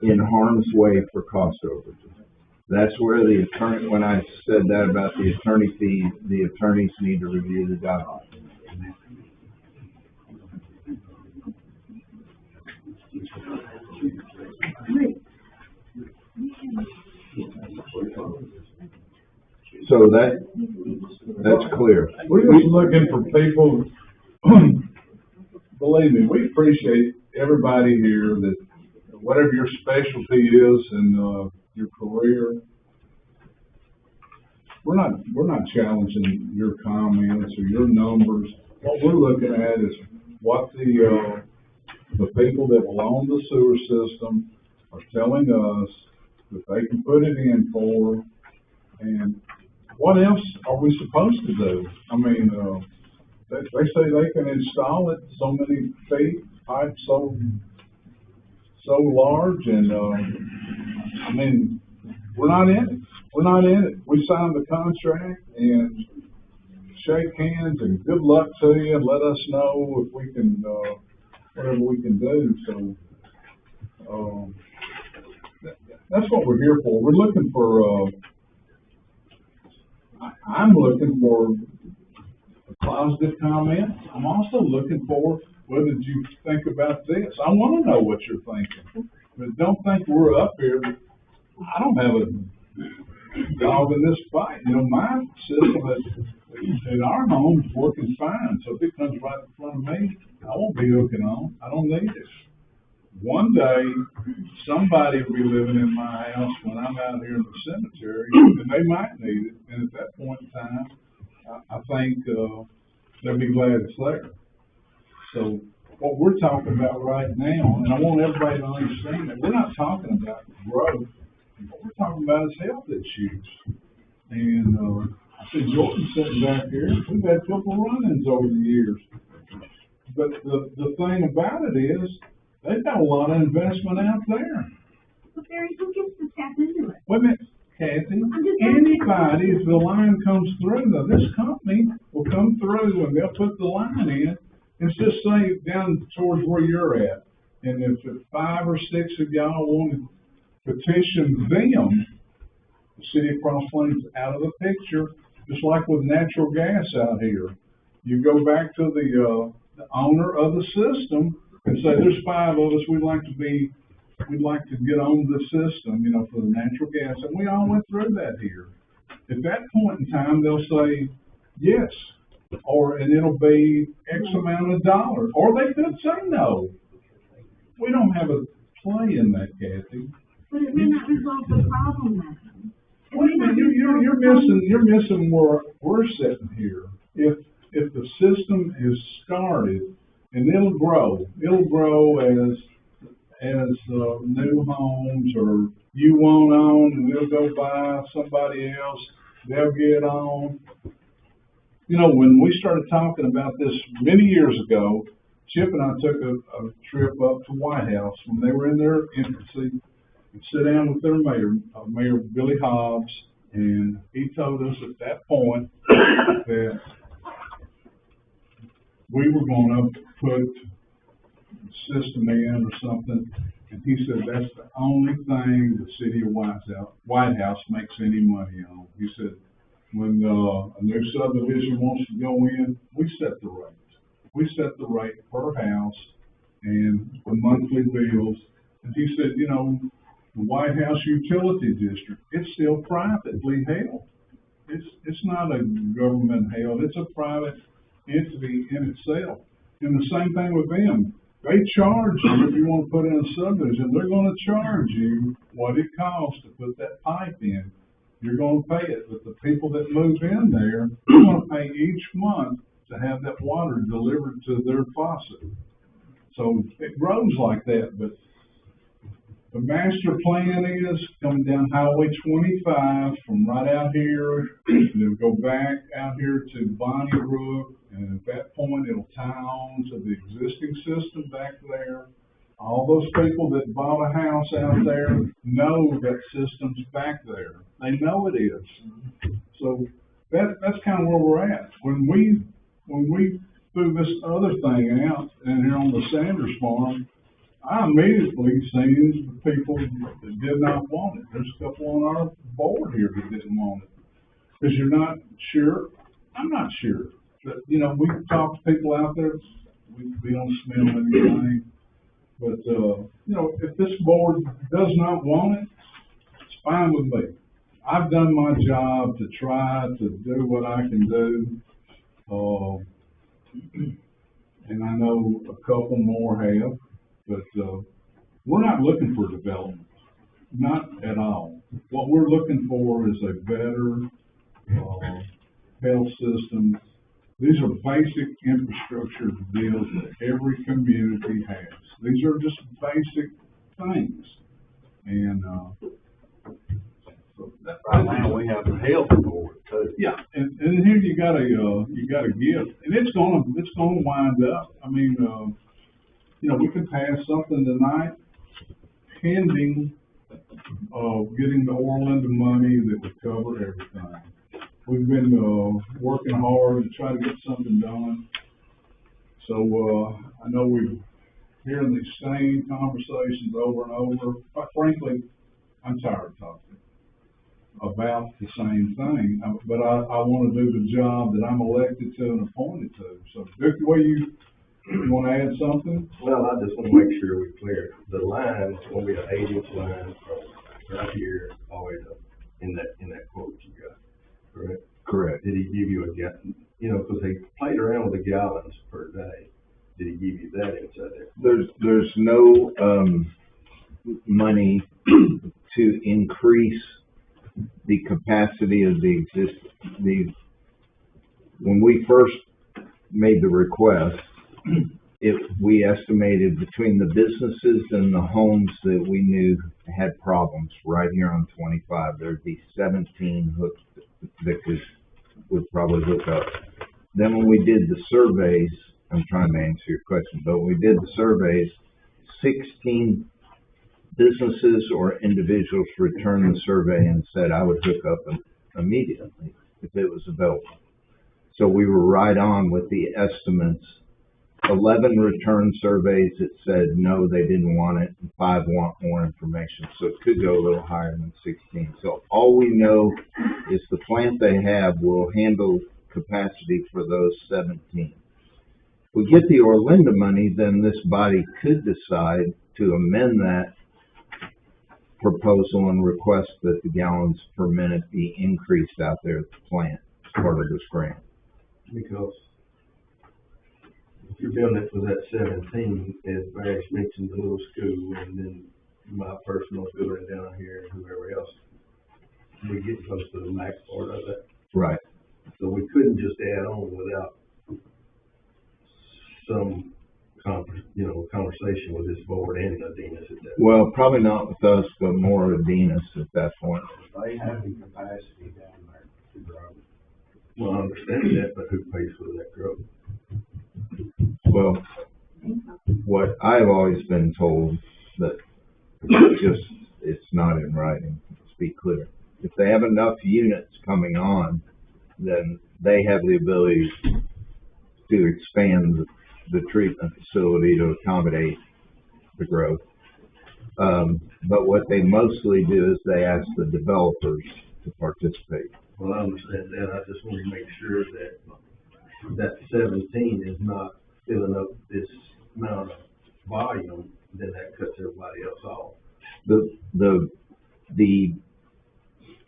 in harm's way for cost overages. That's where the attorney, when I said that about the attorney fee, the attorneys need to review the document. So that's clear. We're just looking for people, believe me, we appreciate everybody here that whatever your specialty is in, your career, we're not challenging your comments or your numbers. What we're looking at is what the people that will own the sewer system are telling us that they can put it in for, and what else are we supposed to do? I mean, they say they can install it so many feet, pipe so large, and, I mean, we're not in it. We're not in it. We signed the contract and shake hands and good luck to you and let us know if we can, whatever we can do. So That's what we're here for. We're looking for, I'm looking for a positive comment. I'm also looking for, what did you think about this? I wanna know what you're thinking. But don't think we're up here. I don't have a dog in this fight. You know, my system in our home is working fine. So if it comes right in front of me, I won't be hooking on. I don't need it. One day, somebody will be living in my house when I'm out here in the cemetery, and they might need it. And at that point in time, I think, they'll be glad it's there. So what we're talking about right now, and I want everybody to understand that we're not talking about growth. What we're talking about is health issues. And, I see Jordan sitting back here. We've had a couple run-ins over the years. But the thing about it is, they've got a lot of investment out there. Well, Barry, who gets to tap into it? Wait a minute, Kathy, anybody, if the line comes through, now this company will come through and they'll put the line in, and just say down towards where you're at. And if 5 or 6 of y'all want to petition them, the city of Cross Plains out of the picture, just like with natural gas out here. You go back to the owner of the system and say, there's 5 of us, we'd like to get on the system, you know, for the natural gas. And we all went through that here. At that point in time, they'll say, yes, and it'll be X amount of dollars. Or they could say no. We don't have a play in that, Kathy. But it may not resolve the problem then. Wait a minute, you're missing where we're sitting here. If the system is started, and it'll grow as new homes, or you won't own, and they'll go buy somebody else, they'll get on. You know, when we started talking about this many years ago, Chip and I took a trip up to White House when they were in their infancy, and sit down with their Mayor Billy Hobbs, and he told us at that point that we were gonna put a system in or something, and he said that's the only thing the city of White House makes any money on. He said, when a new subdivision wants to go in, we set the rate. We set the rate per house and the monthly bills. And he said, you know, the White House Utility District, it's still privately held. It's not a government held, it's a private entity in itself. And the same thing with them. They charge you, if you want to put in a subdivision, they're gonna charge you what it costs to put that pipe in. You're gonna pay it, but the people that move in there, they're gonna pay each month to have that water delivered to their faucet. So it grows like that, but the master plan is coming down Highway 25 from right out here, and it'll go back out here to Bonnie Brook, and at that point, it'll tie on to the existing system back there. All those people that bought a house out there know that system's back there. They know it is. So that's kind of where we're at. When we threw this other thing out, and here on the Sanders farm, I immediately seen the people that did not want it. There's a couple on our board here that didn't want it. Because you're not sure? I'm not sure. But, you know, we talk to people out there, we don't smell anything. But, you know, if this board does not want it, it's fine with me. I've done my job to try to do what I can do. And I know a couple more have. But, we're not looking for development, not at all. What we're looking for is a better, health system. These are basic infrastructure deals that every community has. These are just basic things. And, so Right now, we have a health board too. yeah, and here you got a gift, and it's gonna wind up. I mean, you know, we could pass something tonight pending, getting the Orlando money that would cover everything. We've been, working hard to try to get something done. So, I know we've hearing these same conversations over and over. Quite frankly, I'm tired of talking about the same thing, but I wanna do the job that I'm elected to and appointed to. So, Victor, you wanna add something? Well, I just want to make sure we're clear. The line is going to be an 8-inch line from right here all the way up in that quote you got, correct? Correct. Did he give you a because they played around with the gallons per day. Did he give you that inside there? There's no, money to increase the capacity of when we first made the request, we estimated between the businesses and the homes that we knew had problems right here on 25, there'd be 17 hooks that would probably hook up. Then when we did the surveys, I'm trying to answer your question, but when we did the surveys, 16 businesses or individuals returned the survey and said, I would hook up immediately if it was available. So we were right on with the estimates. 11 returned surveys that said no, they didn't want it, and 5 want more information. So it could go a little higher than 16. So all we know is the plant they have will handle capacity for those 17. If we get the Orlinda money, then this body could decide to amend that proposal and request that the gallons per minute be increased out there at the plant as part of this grant. Because if you're doing it for that 17, as Barry mentioned, the little school, and then my personal building down here, and whoever else, we get close to the max part of it. Right. So we couldn't just add on without some conversation with this board and Adenis at that. Well, probably not with us, but more Adenis at that point. They have the capacity down there to grow. Well, I understand that, but who pays for that growth? Well, what I've always been told that it's not in writing, let's be clear. If they have enough units coming on, then they have the ability to expand the treatment facility to accommodate the growth. But what they mostly do is they ask the developers to participate. Well, I understand that. I just want to make sure that 17 is not filling up this amount of volume, then that cuts everybody else off. The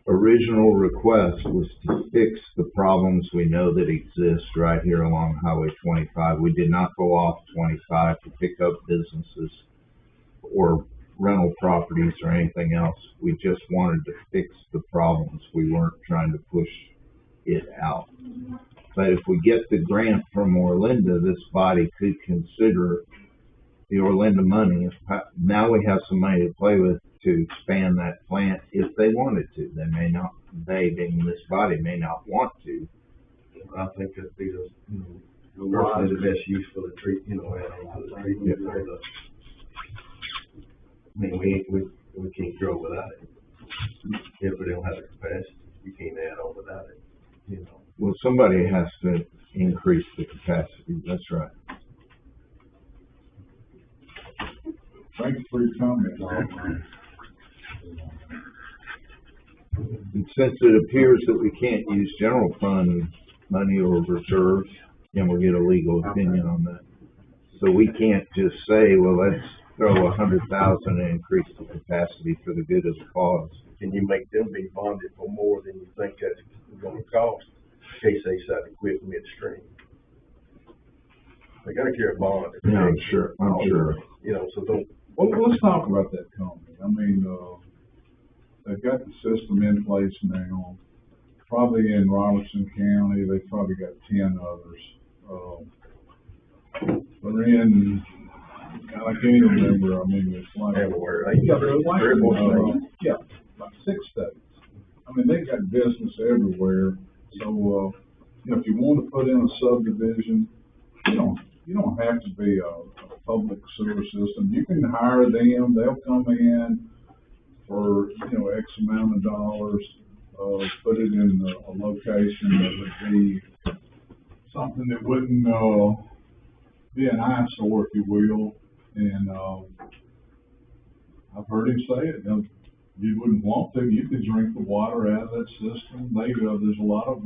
original request was to fix the problems we know that exist right here along Highway 25. We did not go off 25 to pick up businesses or rental properties or anything else. We just wanted to fix the problems. We weren't trying to push it out. But if we get the grant from Orlinda, this body could consider the Orlinda money. Now we have some money to play with to expand that plant if they wanted to. They may not, being this body, may not want to. I think that'd be personally the best use for the treatment, add on to the treatment. I mean, we can't grow without it. If we don't have the capacity, we can't add on without it, Well, somebody has to increase the capacity, that's right. Thanks for your comment, Bob. And since it appears that we can't use general fund money or reserves, then we'll get a legal opinion on that. So we can't just say, well, let's throw 100,000 and increase the capacity for the good of the cause. Can you make them be bonded for more than you think that's gonna cost, in case they decide to quit midstream? They gotta carry a bond. Yeah, I'm sure. So don't. Well, let's talk about that company. I mean, they've got the system in place now. Probably in Robertson County, they've probably got 10 others. They're in, I can't even remember, I mean, it's like. Everywhere. Yeah, like 6 states. I mean, they've got business everywhere. So, if you want to put in a subdivision, you don't have to be a public sewer system. You can hire them, they'll come in for, X amount of dollars, put it in a location that would be something that wouldn't, be an eyesore, if you will. And, I've heard him say it, you wouldn't want to, you could drink the water out of that system. There's a lot of,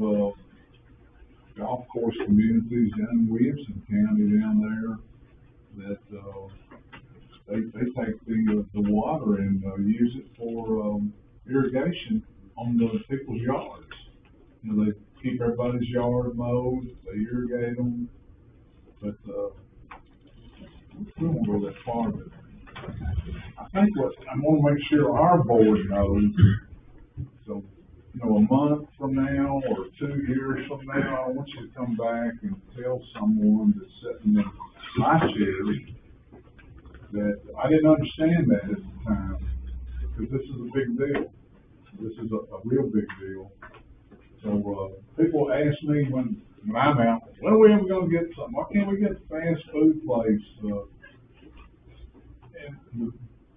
golf course communities in Williamson County down there that, they take the water and, use it for, irrigation on the people's yards. You know, they keep everybody's yard mowed, they irrigate them, but, we won't go that far, but I think I want to make sure our board knows, so, you know, a month from now or 2 years from now, I want you to come back and tell someone that's sitting in my chair that I didn't understand that at the time, because this is a big deal. This is a real big deal. So, people ask me when I'm out, when are we ever gonna get something? Why can't we get a fast food place? And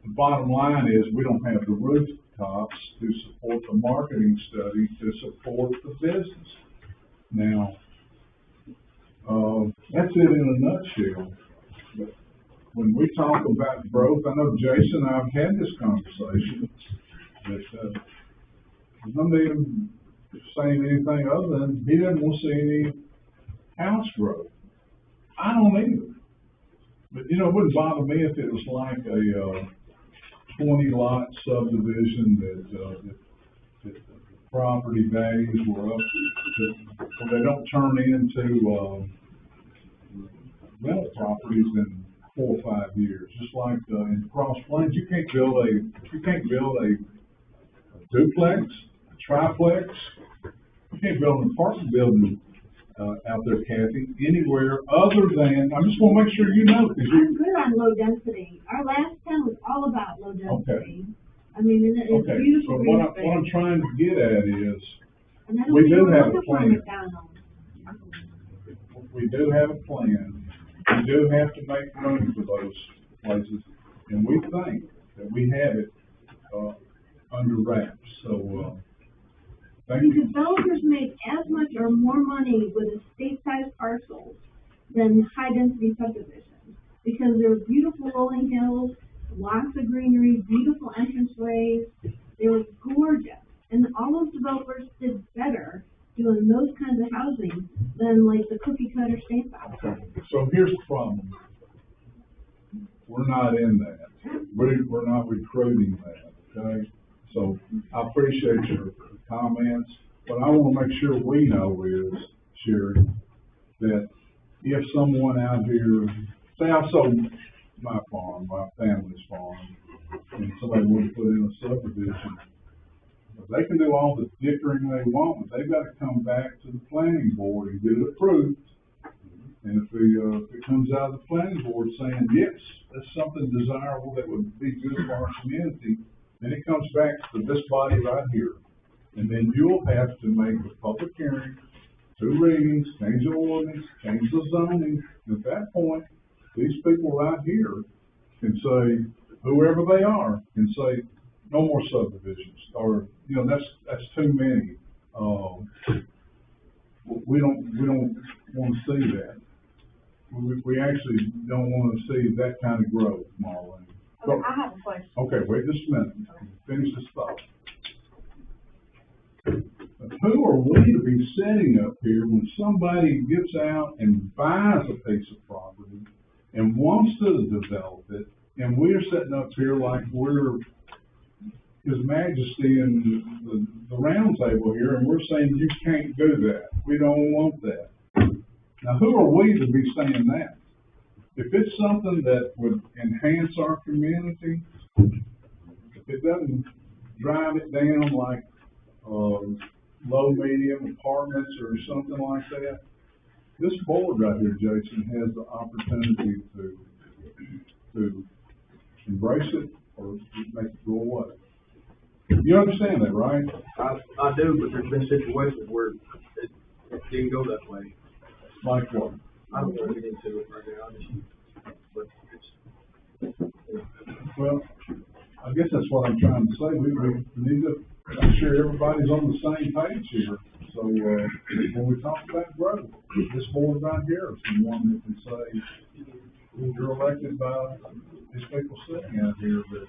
the bottom line is, we don't have the rooftops to support the marketing study to support the business. Now, that's it in a nutshell. But when we talk about growth, I know Jason and I have had this conversation, that, there's no need him saying anything other than he doesn't want to see any house growth. I don't either. But, you know, it wouldn't bother me if it was like a 20-lot subdivision that the property values were up, so they don't turn into rental properties in 4 or 5 years. Just like in Cross Plains, you can't build a duplex, a triplex. You can't build an apartment building out there, Kathy, anywhere other than, I just want to make sure you know, because I'm good on low density. Our last town was all about low density. I mean, and it's okay, beautiful. so what I'm trying to get at is, And I don't we think do we're have a looking for plan. McDonald's. We do have a plan. We do have to make room for those places, and we think that we have it, under wraps, so, thank you. Developers make as much or more money with estate-sized parcels than high-density subdivisions, because they're beautiful rolling hills, lots of greenery, beautiful entranceways. They were gorgeous, and all those developers did better doing those kinds of housing than like the cookie-cutter state house. Okay, so here's the problem. We're not in that. We're not recruiting that, okay? So I appreciate your comments, but I want to make sure we know is, Sherry, that if someone out here, say I sold my farm, my family's farm, and somebody wanted to put in a subdivision, they can do all the dickering they want, but they've got to come back to the planning board and get it approved. And if it comes out of the planning board saying, yes, that's something desirable that would be good for our community, then it comes back to this body right here. And then you'll have to make a public hearing, 2 readings, change the ordinance, change the zoning. And at that point, these people right here can say, whoever they are, can say, no more subdivisions, or, you know, that's too many. We don't want to see that. We actually don't want to see that kind of growth, Marlene. Okay, I have a question. Okay, wait just a minute. Finish this thought. Who are we to be sitting up here when somebody gets out and buys a piece of property and wants to develop it, and we're sitting up here like we're His Majesty in the round table here, and we're saying you can't do that. We don't want that. Now, who are we to be saying that? If it's something that would enhance our community, if it doesn't drive it down like low, medium apartments or something like that, this board right here, Jason, has the opportunity to embrace it or make it go away. You understand that, right? I do, but there's been situations where it didn't go that way. Like what? I don't want to get into it right now, but Well, I guess that's what I'm trying to say. We need to make sure everybody's on the same page here. So, when we talk about growth, this board right here is the one that can say, you're elected by these people sitting out here, that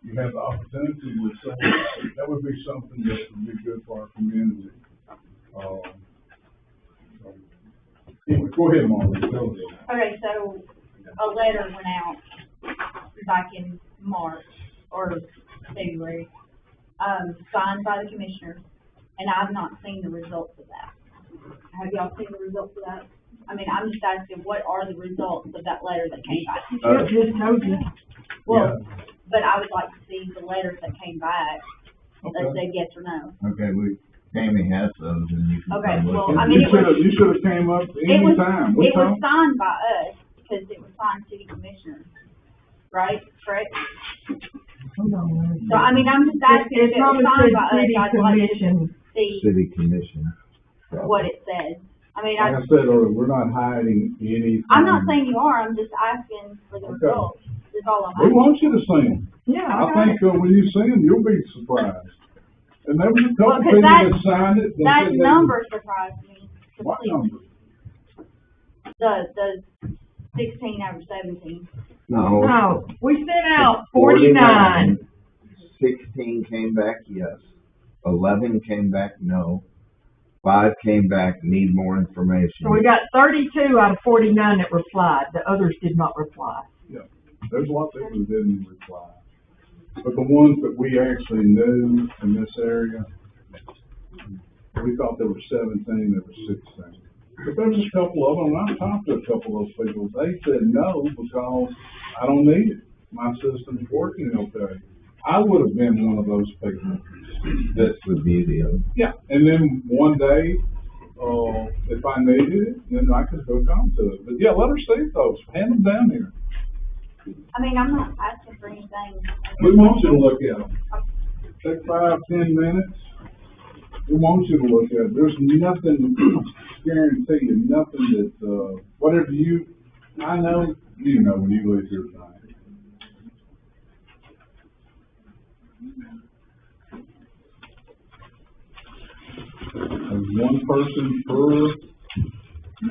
you have the opportunity with someone, that would be something that would be good for our community. Anyway, go ahead, Marlon, tell us. Okay, so a letter went out back in March or February, signed by the commissioners, and I've not seen the results of that. Have y'all seen the results of that? I mean, I'm just asking, what are the results of that letter that came back? It just told you. Well, but I would like to see the letters that came back that Okay. said yes or no. Okay, Tammy has those and you can. Okay, come look well, at I it. mean, it was- You should have came up It was, anytime. it was signed by us, because it was signed city commissioners, right? Correct? Hold on, let me So, I mean, I'm just asking if It it was probably signed said by us, city I'd like to commission. see City commission. what it says. I mean, Like I said earlier, we're not hiding anything. I'm not saying you are, I'm just asking for the Okay. results, is all I'm We asking. want you to see them. Yeah, I got think, when you see them, you'll be surprised. And there was a Well, couple 'cause people that- that signed it. That said they number surprised me What completely. number? The 16 over 17. No, we sent out 49. 16 came back yes, 11 came back no, 5 came back need more information. So we got 32 out of 49 that replied. The others did not reply. There's a lot of people that didn't reply. But the ones that we actually knew in this area, we thought there were 17, there were 16. But there was a couple of them, and I talked to a couple of those people, they said no, because I don't need it. My system's working okay. I would have been one of those people. That's the beauty of it. Yeah, and then one day, if I needed it, then I could hook on to it. But yeah, let her see those, hand them down here. I mean, I'm not asking for anything. We want you to look at them. Take 5-10 minutes. We want you to look at it. There's nothing, guarantee you, nothing that, whatever I know, you know when you leave here tonight. There's one person per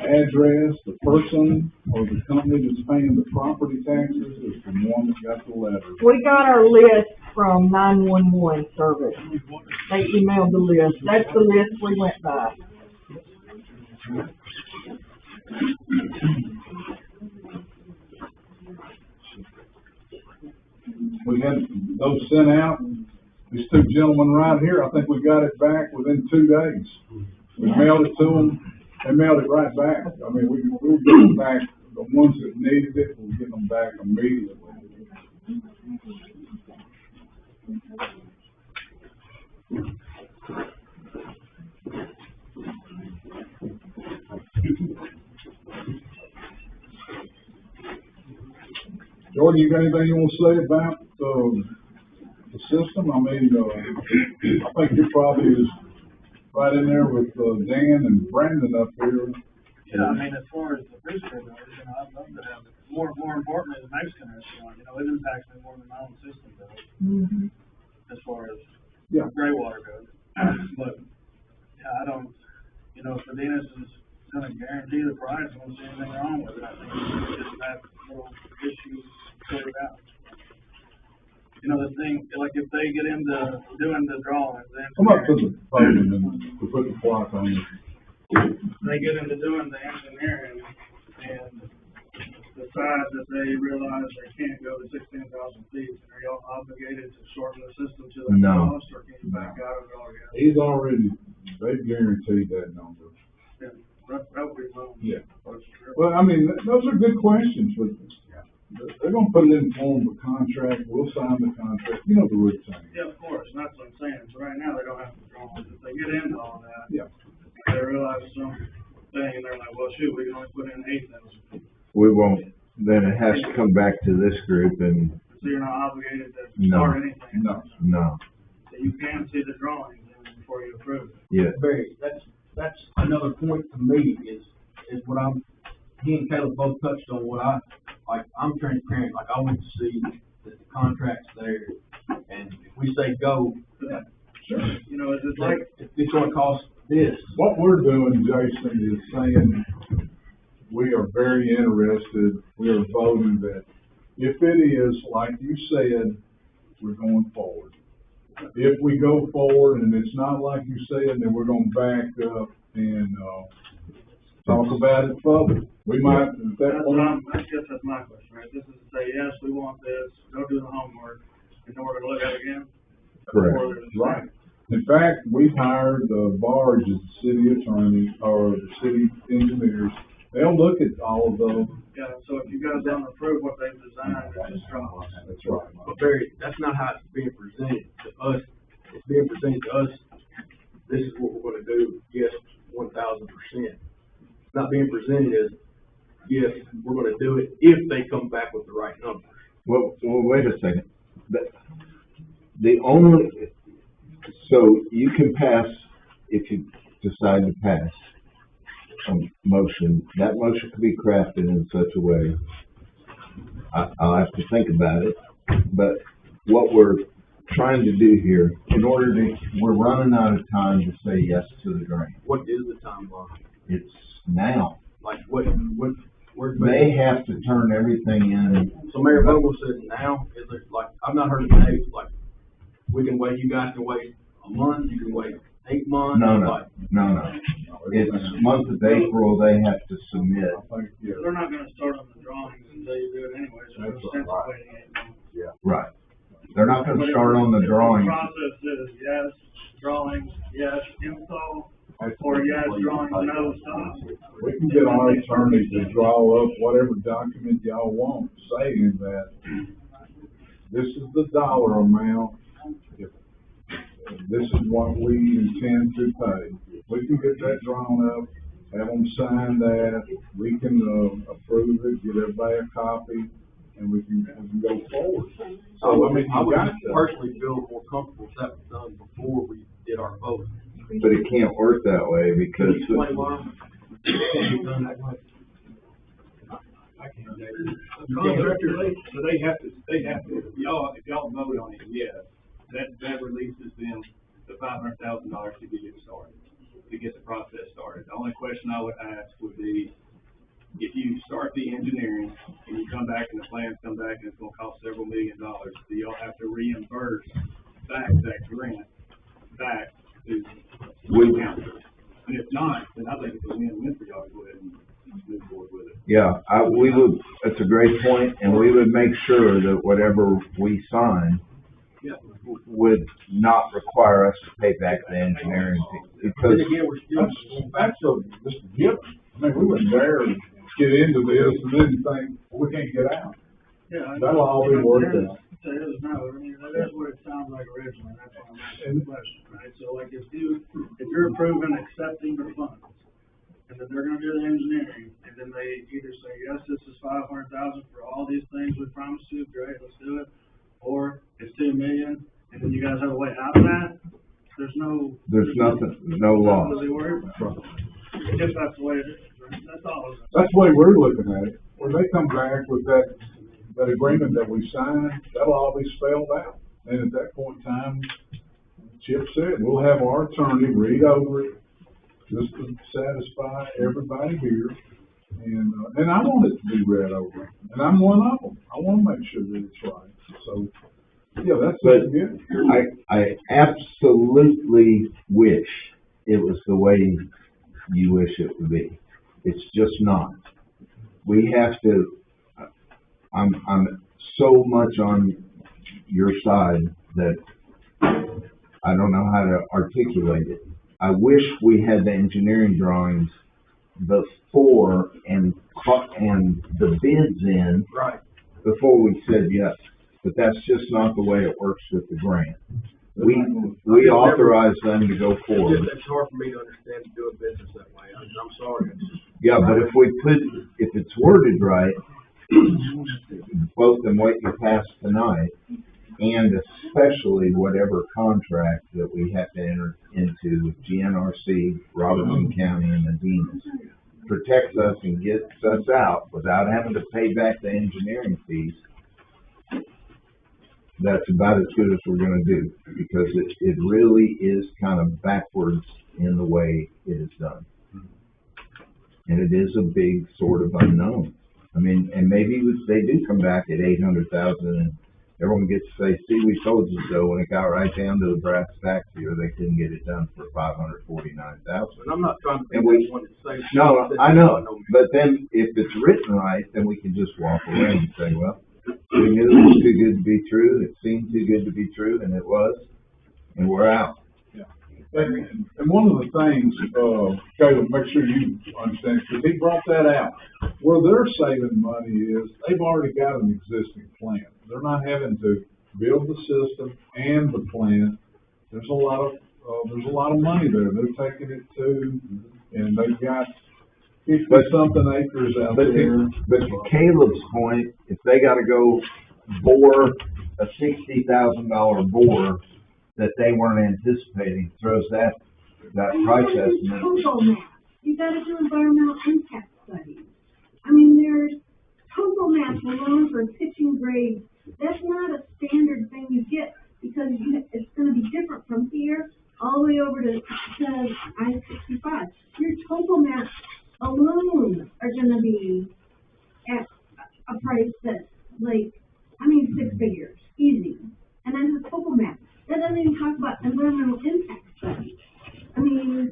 address, the person or the company that's paying the property taxes is the one that got the letter. We got our list from 911 service. They emailed the list. That's the list we went by. We had those sent out. These two gentlemen right here, I think we got it back within 2 days. We mailed it to them, they mailed it right back. I mean, we were getting back, the ones that needed it, we were getting them back immediately. Jordan, you got anything you want to say about, the system? I mean, I think you probably is right in there with, Dan and Brandon up here. Yeah, I mean, as far as the booster goes, I'd love to have it. More importantly, the Mexican restaurant, it impacts me more than my own system does, Mhm. as far as Yeah. gray water goes. But, yeah, I don't, if Medina's is gonna guarantee the price, I don't see anything wrong with it. I think it's just that little issue sorted out. The thing, like if they get into doing the drawings, Come up to the podium and we put the block on you. they get into doing the engineering and decide that they realize they can't go to 16,000 feet, are y'all obligated to shorten the system to that No. cost, or can you back out of it altogether? He's already, they guaranteed that number. Yeah, that would be well. Yeah. Well, I mean, those are good questions, but they're gonna put it in the form of a contract, we'll sign the contract, the routine. Yeah, of course, and that's what I'm saying, so right now they don't have to draw, if they get into all that. Yeah. They realize something, and they're like, well, shoot, we can only put in 8,000, We won't, then it has to come back to this group and, so you're not obligated to No. start anything. no, So you can see the drawings before you approve it. yeah. Barry, that's another point to me is what he and Caleb both touched on, I'm transparent, I want to see that the contract's there, and if we say go, Sure. is it like, it's gonna cost this. What we're doing, Jason, is saying, we are very interested, we are voting that if it is, like you said, we're going forward. If we go forward and it's not like you said, then we're gonna back up and, talk about it further. We might, at that point, I guess that's my question, right? This is to say, yes, we want this, go do the homework, and then we're gonna look at it again? Correct. Or there's- right. In fact, we've hired Barge as the city attorney, or the city engineers. They'll look at all of those. Yeah, so if you guys don't approve what they've designed, it just drops. That's right. But Barry, that's not how it's being presented to us. It's being presented to us, this is what we're gonna do, yes, 1,000%. It's not being presented as, yes, we're gonna do it if they come back with the right numbers. Well, wait a second. The only, so you can pass, if you decide to pass a motion, that motion could be crafted in such a way, I'll have to think about it, but what we're trying to do here, in order to, we're running out of time to say yes to the grant. What is the timeline? It's now. Like, where's They have to turn everything in. So Mayor Vogel said now, is it like, I've not heard today, like, we can wait, you guys can wait a month, you can wait 8 months? No. like- It's month of April, they have to submit. I think, yeah. They're not gonna start on the drawings until you do it anyway, so there's That's no sense right. of waiting 8 months. Right. They're not gonna start on the drawing. The process is yes, drawings, yes, info, or yes, drawings, no, stop. We can get our attorney to draw up whatever document y'all want, saying that this is the dollar amount, if this is what we intend to pay. We can get that drawn up, have them sign that, we can, approve it, give everybody a copy, and we can go forward. So, I mean, I you would got to. personally feel more comfortable if that was done before we did our vote. But it can't work that way because, Explain why. It can't be done that way. Contractor, so they have to, if y'all vote on it, yes, that releases them the $500,000 to get it started, to get the process started. The only question I would ask would be, if you start the engineering and you come back and the plans come back and it's gonna cost several $1 million, do y'all have to reimburse back that grant back to the county? And if not, then I think it's a win-win for y'all to go ahead and move forward with it. yeah, we would, that's a great point, and we would make sure that whatever we sign Yeah. would not require us to pay back the engineering fee. Because, Then again, we're still. That's just a given. I mean, we wouldn't dare get into this and then think, well, we can't get out. Yeah. That'll all be worked out. So it is no, I mean, that's what it sounds like originally, that's why I'm asking the question, right? So like if you're approving accepting the funds, and then they're gonna do the engineering, and then they either say, yes, this is 500,000 for all these things we promised you, great, let's do it, or it's 2 million, and then you guys have a way out of that, there's no. there's nothing, no loss. Really worry about it. I guess that's the way it is, right? That's all. That's the way we're looking at it. When they come back with that agreement that we signed, that'll all be spelled out. And at that point in time, Chip said, we'll have our attorney read over it just to satisfy everybody here. And I want it to be read over. And I'm one of them. I want to make sure that it's right. So, yeah, that's But good. I absolutely wish it was the way you wish it would be. It's just not. We have to, I'm so much on your side that I don't know how to articulate it. I wish we had the engineering drawings before and the bids in Right. before we said yes, but that's just not the way it works with the grant. We authorize them to go forward. It's hard for me to understand doing business that way, I'm sorry. Yeah, but if it's worded right, both in what you passed tonight, and especially whatever contract that we have to enter into with GNRC, Robertson County, and Medina, protects us and gets us out without having to pay back the engineering fees, that's about as good as we're gonna do, because it really is kind of backwards in the way it is done. And it is a big sort of unknown. I mean, and maybe they do come back at 800,000 and everyone gets to say, see, we told you so, when it got right down to the brass tacks here, they couldn't get it done for 549,000. And I'm not trying to be And we- the one to say. No, I know, but then if it's written right, then we can just walk away and say, well, we knew it was too good to be true, it seemed too good to be true, and it was, and we're out. And one of the things, Caleb, make sure you understand, because he brought that out. Where they're saving money is, they've already got an existing plant. They're not having to build the system and the plant. There's a lot of money there. They're taking it to, and they've got 50-something acres out there. But to Caleb's point, if they gotta go bore a $60,000 bore that they weren't anticipating, throws that price estimate. Topo map, you gotta do environmental impact studies. I mean, there's topo maps alone for pitching grades. That's not a standard thing you get, because it's gonna be different from here all the way over to I-65. Your topo maps alone are gonna be at a price that's like, I mean, 6 figures, easy. And then the topo map, that doesn't even talk about environmental impact studies. I mean,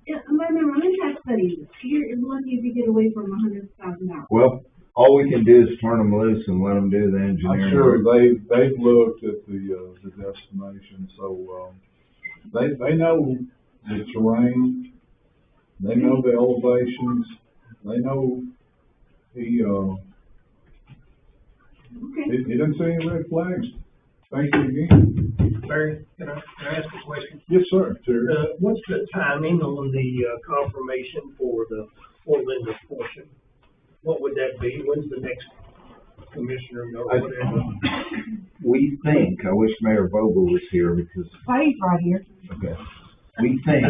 environmental impact studies, you're lucky if you get away from $100,000. Well, all we can do is turn them loose and let them do the I'm engineering. sure work. they've looked at the destination, so, they know the terrain, they know the elevations, they know he didn't see any red flags. Thank you again. Barry, can I ask a question? Yes, sir, Terry. What's the timing on the confirmation for the Orlando portion? What would that be? When's the next commissioner or whatever? We think, I wish Mayor Vogel was here because, Faye's right here. okay, we think,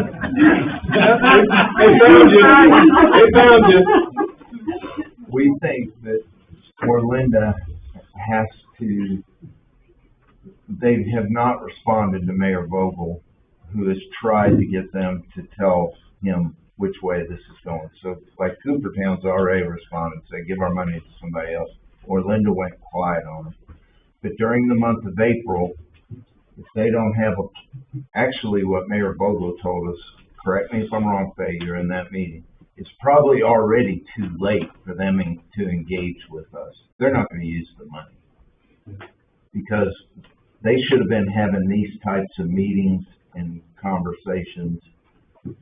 They found you. we think that Orlinda has to, they have not responded to Mayor Vogel, who has tried to get them to tell him which way this is going. So like Coopertown's already responded, say, give our money to somebody else. Orlinda went quiet on it. But during the month of April, if they don't have actually what Mayor Vogel told us, correct me if I'm wrong, Faye, you're in that meeting, it's probably already too late for them to engage with us. They're not going to use the money because they should have been having these types of meetings and conversations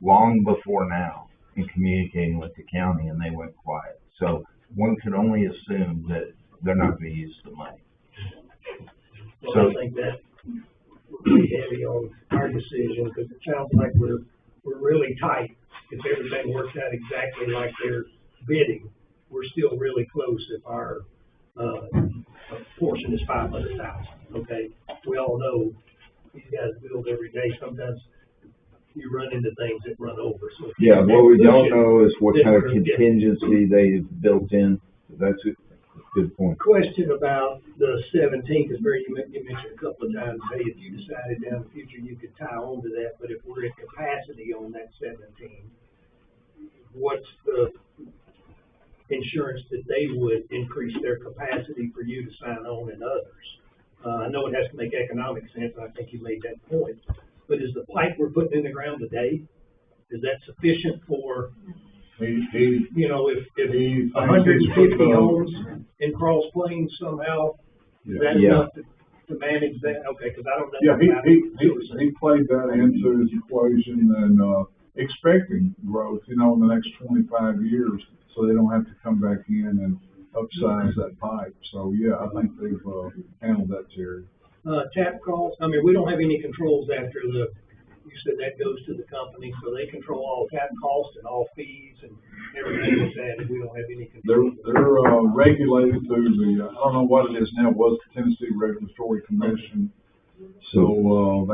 long before now and communicating with the county, and they went quiet. So one could only assume that they're not going to use the money. Well, I think that would be heavy on our decision, because it sounds like we're really tight. If everything works out exactly like they're bidding, we're still really close if our portion is 500,000. Okay, we all know these guys build every day. Sometimes you run into things that run over. So yeah, what we don't know is what kind of contingency they've built in. That's a good point. Question about the 17, because Barry, you mentioned a couple of times, hey, if you decided down the future you could tie on to that, but if we're at capacity on that 17, what's the insurance that they would increase their capacity for you to sign on and others? I know it has to make economic sense, and I think you made that point, but is the pipe we're putting in the ground today, is that sufficient for, you know, if 150 homes in Cross Plains somehow, is that enough to manage that? Okay, because I don't know. Yeah, he played that into his equation and, expecting growth, you know, in the next 25 years, so they don't have to come back in and upsize that pipe. So, yeah, I think they've, handled that, Terry. Tap costs, I mean, we don't have any controls after you said that goes to the company, so they control all tap costs and all fees and everything like that, and we don't have any control. They're regulated through the, I don't know what it is now, was the Tennessee Regulatory Commission. So,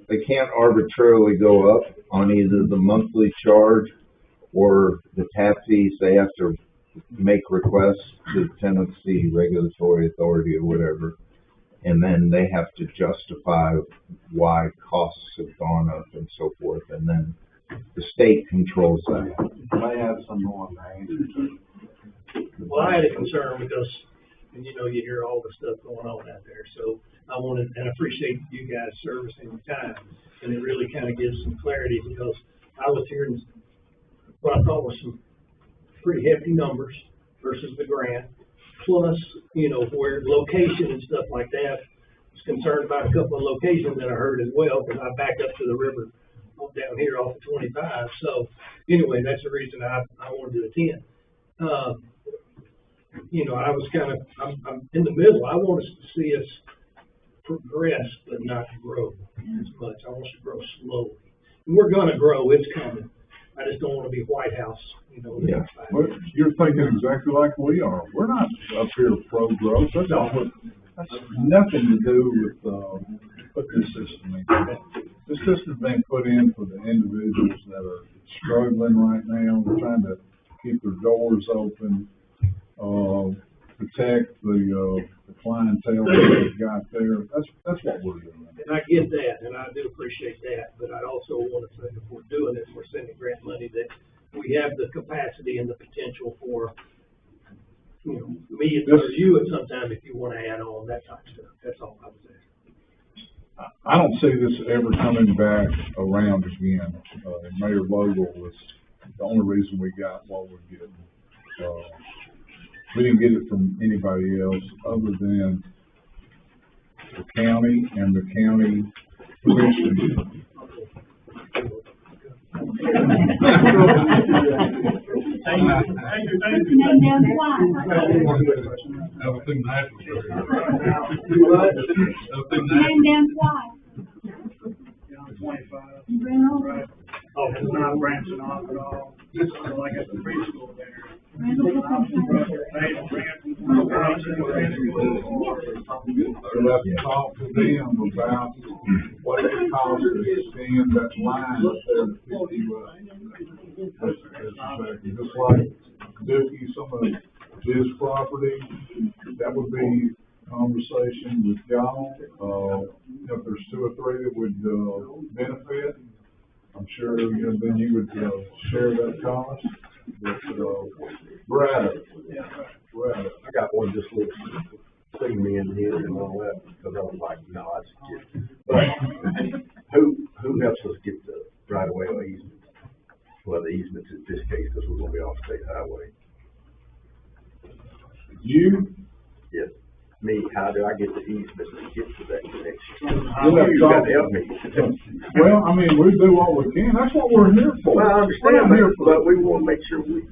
they can't arbitrarily go up on either the monthly charge or the tap fees. They have to make requests to the Tennessee Regulatory Authority or whatever, and then they have to justify why costs have gone up and so forth, and then The state controls that. May have some more on the answer. Well, I had a concern because, and you know, you hear all the stuff going on out there, so I wanted, and I appreciate you guys servicing the time, and it really kind of gives some clarity, because I was hearing what I thought was some pretty hefty numbers versus the grant, plus, you know, where location and stuff like that. I was concerned about a couple of locations that I heard as well, because I back up to the river down here off of 25, so anyway, that's the reason I wanted to attend. You know, I was kind of, I'm in the middle. I want us to see us progress, but not grow as much. I want us to grow slowly. And we're gonna grow, it's coming. I just don't wanna be White House, you know. Yeah. Well, you're thinking exactly like we are. We're not up here pro-growth. That's nothing to do with, put this system in. This system's been put in for the individuals that are struggling right now. We're trying to keep their doors open, protect the clientele that we've got there. That's what we're doing. And I get that, and I do appreciate that, but I also want to say, if we're doing this, we're sending grant money, that we have the capacity and the potential for, you know, me or you at some time, if you want to add on that type of stuff. That's all I was asking. I don't see this ever coming back around again. Mayor Vogel was the only reason we got what we're getting. We didn't get it from anybody else other than the county and the county commission. Name down the line. Name down the line. 25. You ran over. Right. Oh, it's not branching off at all. This is like at the preschool there. You'll have to talk to them about what it costs to extend that line up there to 50 just like Dookie, some of his property, that would be conversation with y'all. If there's two or three that would, benefit, I'm sure, you know, then you would, share that cost. But, we're at it. We're at it. I got one just little thing me in here and all that, because I was like, no, I just get, but who helps us get the right of way or easement? Well, the easements in this case, because we're gonna be off state highway. You, Yes, me, how do I get the easement to get to that connection? You'll have You gotta help me. well, I mean, we do what we can. That's what we're here for. Well, I We're not understand here that, for but we wanna make sure we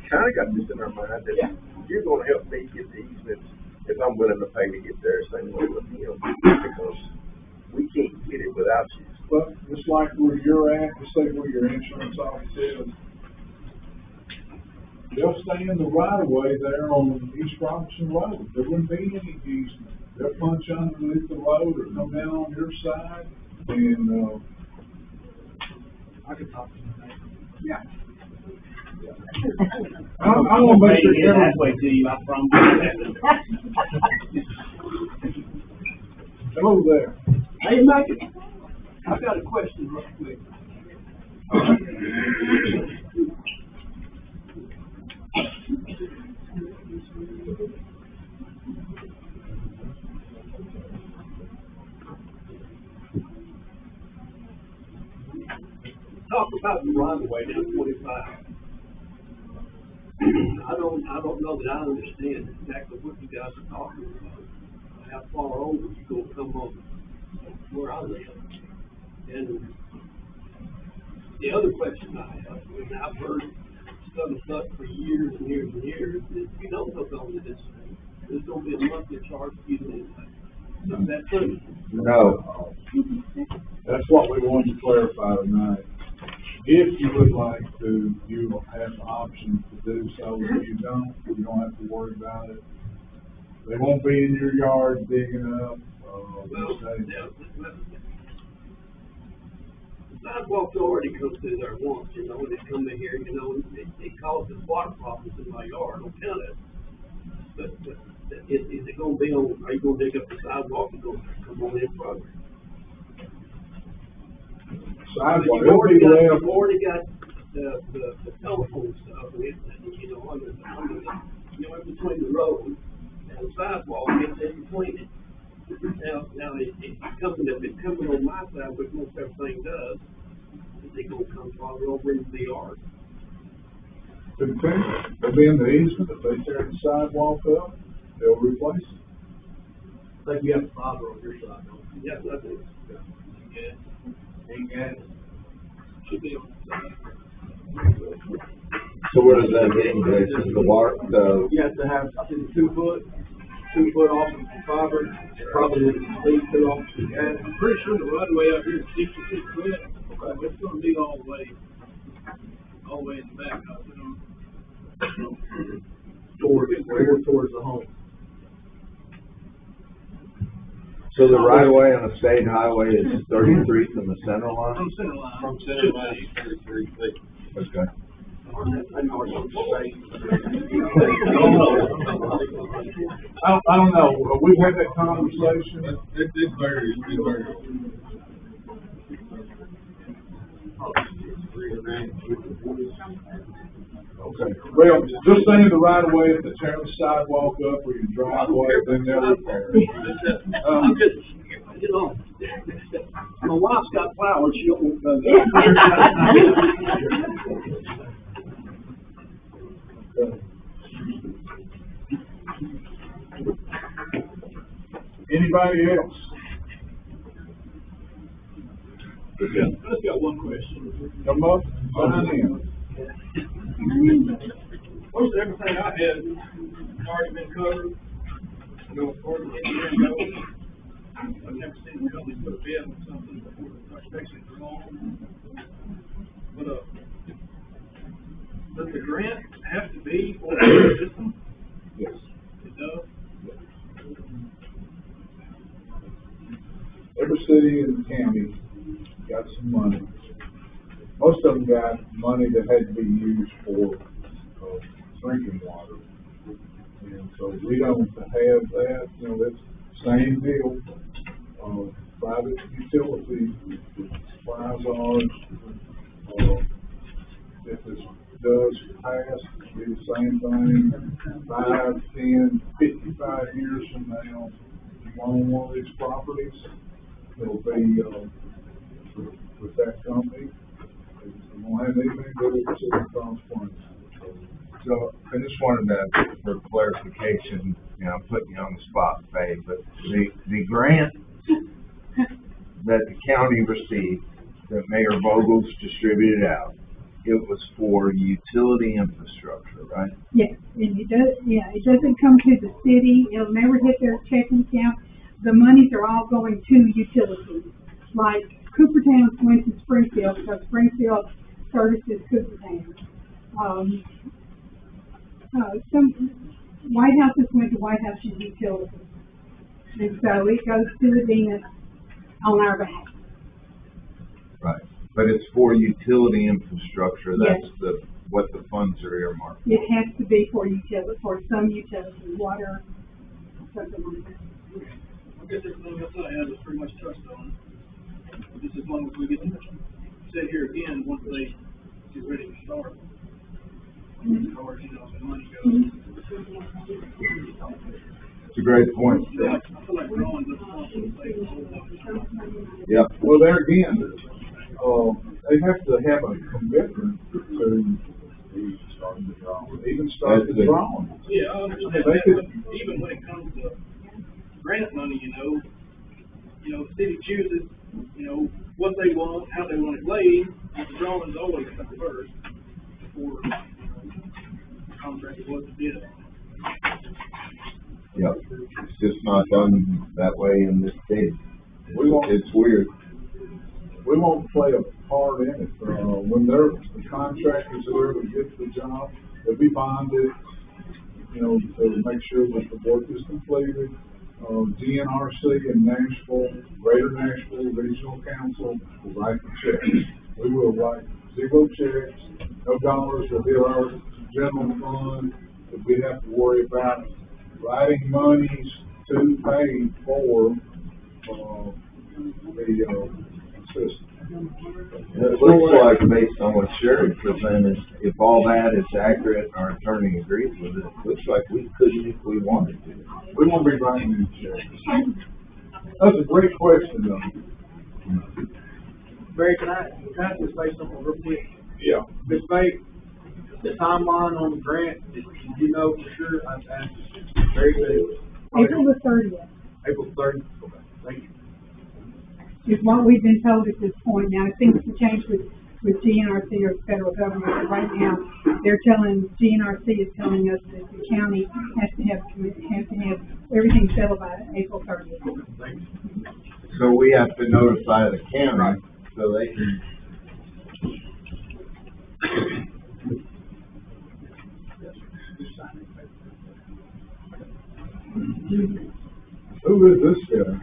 kinda got this in our mind that you're gonna help me get the easements if I'm willing to pay to get there, same way with him, because we can't get it without you. But just like where you're at, just say where your insurance office is, they'll stay in the right of way there on East Robertson Road. There wouldn't be any easement. They'll punch underneath the road or come down on your side and, I could talk to them. yeah. I want to make sure Maybe halfway to you, I promise. Hello there. Hey, Mike, I've got a question real quick. Talk about the right of way down 25. I don't know that I understand exactly what you guys are talking about. How far over you gonna come on where I live? And the other question I have, and I've heard stuff for years and years and years, is you don't hook on to this thing, there's gonna be a monthly charge for you anyway. Is that true? No. That's what we wanted to clarify tonight. If you would like to, you will have the option to do so. If you don't have to worry about it. They won't be in your yard digging up, Well, yeah, the sidewalks already come through there once, you know, when they come in here, you know, it causes water problems in my yard, don't count it. But is it gonna be on, are you gonna dig up the sidewalk and go, come on in progress? sidewalk, You've it'll already be got, left. you've already got the telephone stuff, and it's, you know, under the, you know, in between the road and the sidewalk, it's in between it. Now, it's coming on my side, which most everything does, they gonna come farther over into the yard. Continue, they'll be in the easement, if they tear the sidewalk up, they'll replace it. I think you have fiber on your side, don't you? Yes, I think. Yeah. Ain't got it. Should be on the side. So what does that mean, Jason? The water, the, You have to have, I think, 2 foot off of the fiber, probably at least 2 off the gas. I'm pretty sure the right of way out here is 66 foot, so it's gonna be all the way in the back, I assume. Towards the home. so the right of way on a state highway is 33 from the center line? From center line. From center line, 33 feet. Okay. I know what I'm saying. I don't know, we've had that conversation. It varies, Okay, well, just saying the right of way, if they tear the sidewalk up or your driveway, then they'll repair it. I'm just, you know, my wife's got flowers, she don't want Anybody else? I just got one question. Come up, sign in. Most everything I had already been covered. You know, as far as engineering goes, I've never seen the company put a bid on something before the inspection is long. But, does the grant have to be for the system? Yes. It does? Every city in the county got some money. Most of them got money that had to be used for, drinking water. And so we don't have that, you know, that's same deal. Private utilities, supplies ours, if this does pass, it'll be the same thing, 5, 10, 55 years from now, if you own one of these properties, it'll be, with that company. It won't have anything to do with the city of Palm Springs. So I just wanted to, for clarification, you know, I'm putting you on the spot, Faye, but the grant that the county received, that Mayor Vogel's distributed out, it was for utility infrastructure, right? Yes, and it does, yeah, it doesn't come to the city, it'll never hit their checking account. The monies are all going to utilities, like Coopertown went to Springfield, because Springfield services Coopertown. Some White Houses went to White House utilities, and so it goes to the dean on our behalf. Right. But it's for utility infrastructure, Yes. that's what the funds are earmarked for. It has to be for utility, for some utility, water, something like that. I guess everything else I had was pretty much touched on. Just as long as we get to sit here again, once they get ready to start. As far as, you know, the money goes. It's a great point. I feel like we're on this one for the whole lot. Yeah. Well, there again, they have to have a commitment to starting the drawing, even start the drawing. Yeah, I understand that, but even when it comes to grant money, you know, the city chooses, you know, what they want, how they want it laid, and the drawings always come first before the contract was bid. Yep. It's just not done that way in this state. We won't, It's weird. we won't play a part in it. When they're, the contractors, whoever gets the job, they'll be bonded, you know, to make sure that the work is completed. DNRC in Nashville, Greater Nashville Regional Council will write the checks. We will write 0 checks, no dollars will hit our general fund, that we have to worry about writing monies to pay for, the system. It looks like, based on what Sherry presented, if all that is accurate and our attorney agrees with it, it looks like we couldn't if we wanted to. We won't be writing these checks. That's a great question, though. Barry, can I just say something real quick? Yeah. Ms. Bates, the timeline on the grant, did you know for sure? I asked Barry, said it was April the 30th April 30th. Okay, thank you. is what we've been told at this point. Now, things can change with GNRC or the federal government, but right now, GNRC is telling us that the county has to have everything settled by April 30th. Thank you. So we have to notify the county so they can. Who is this guy?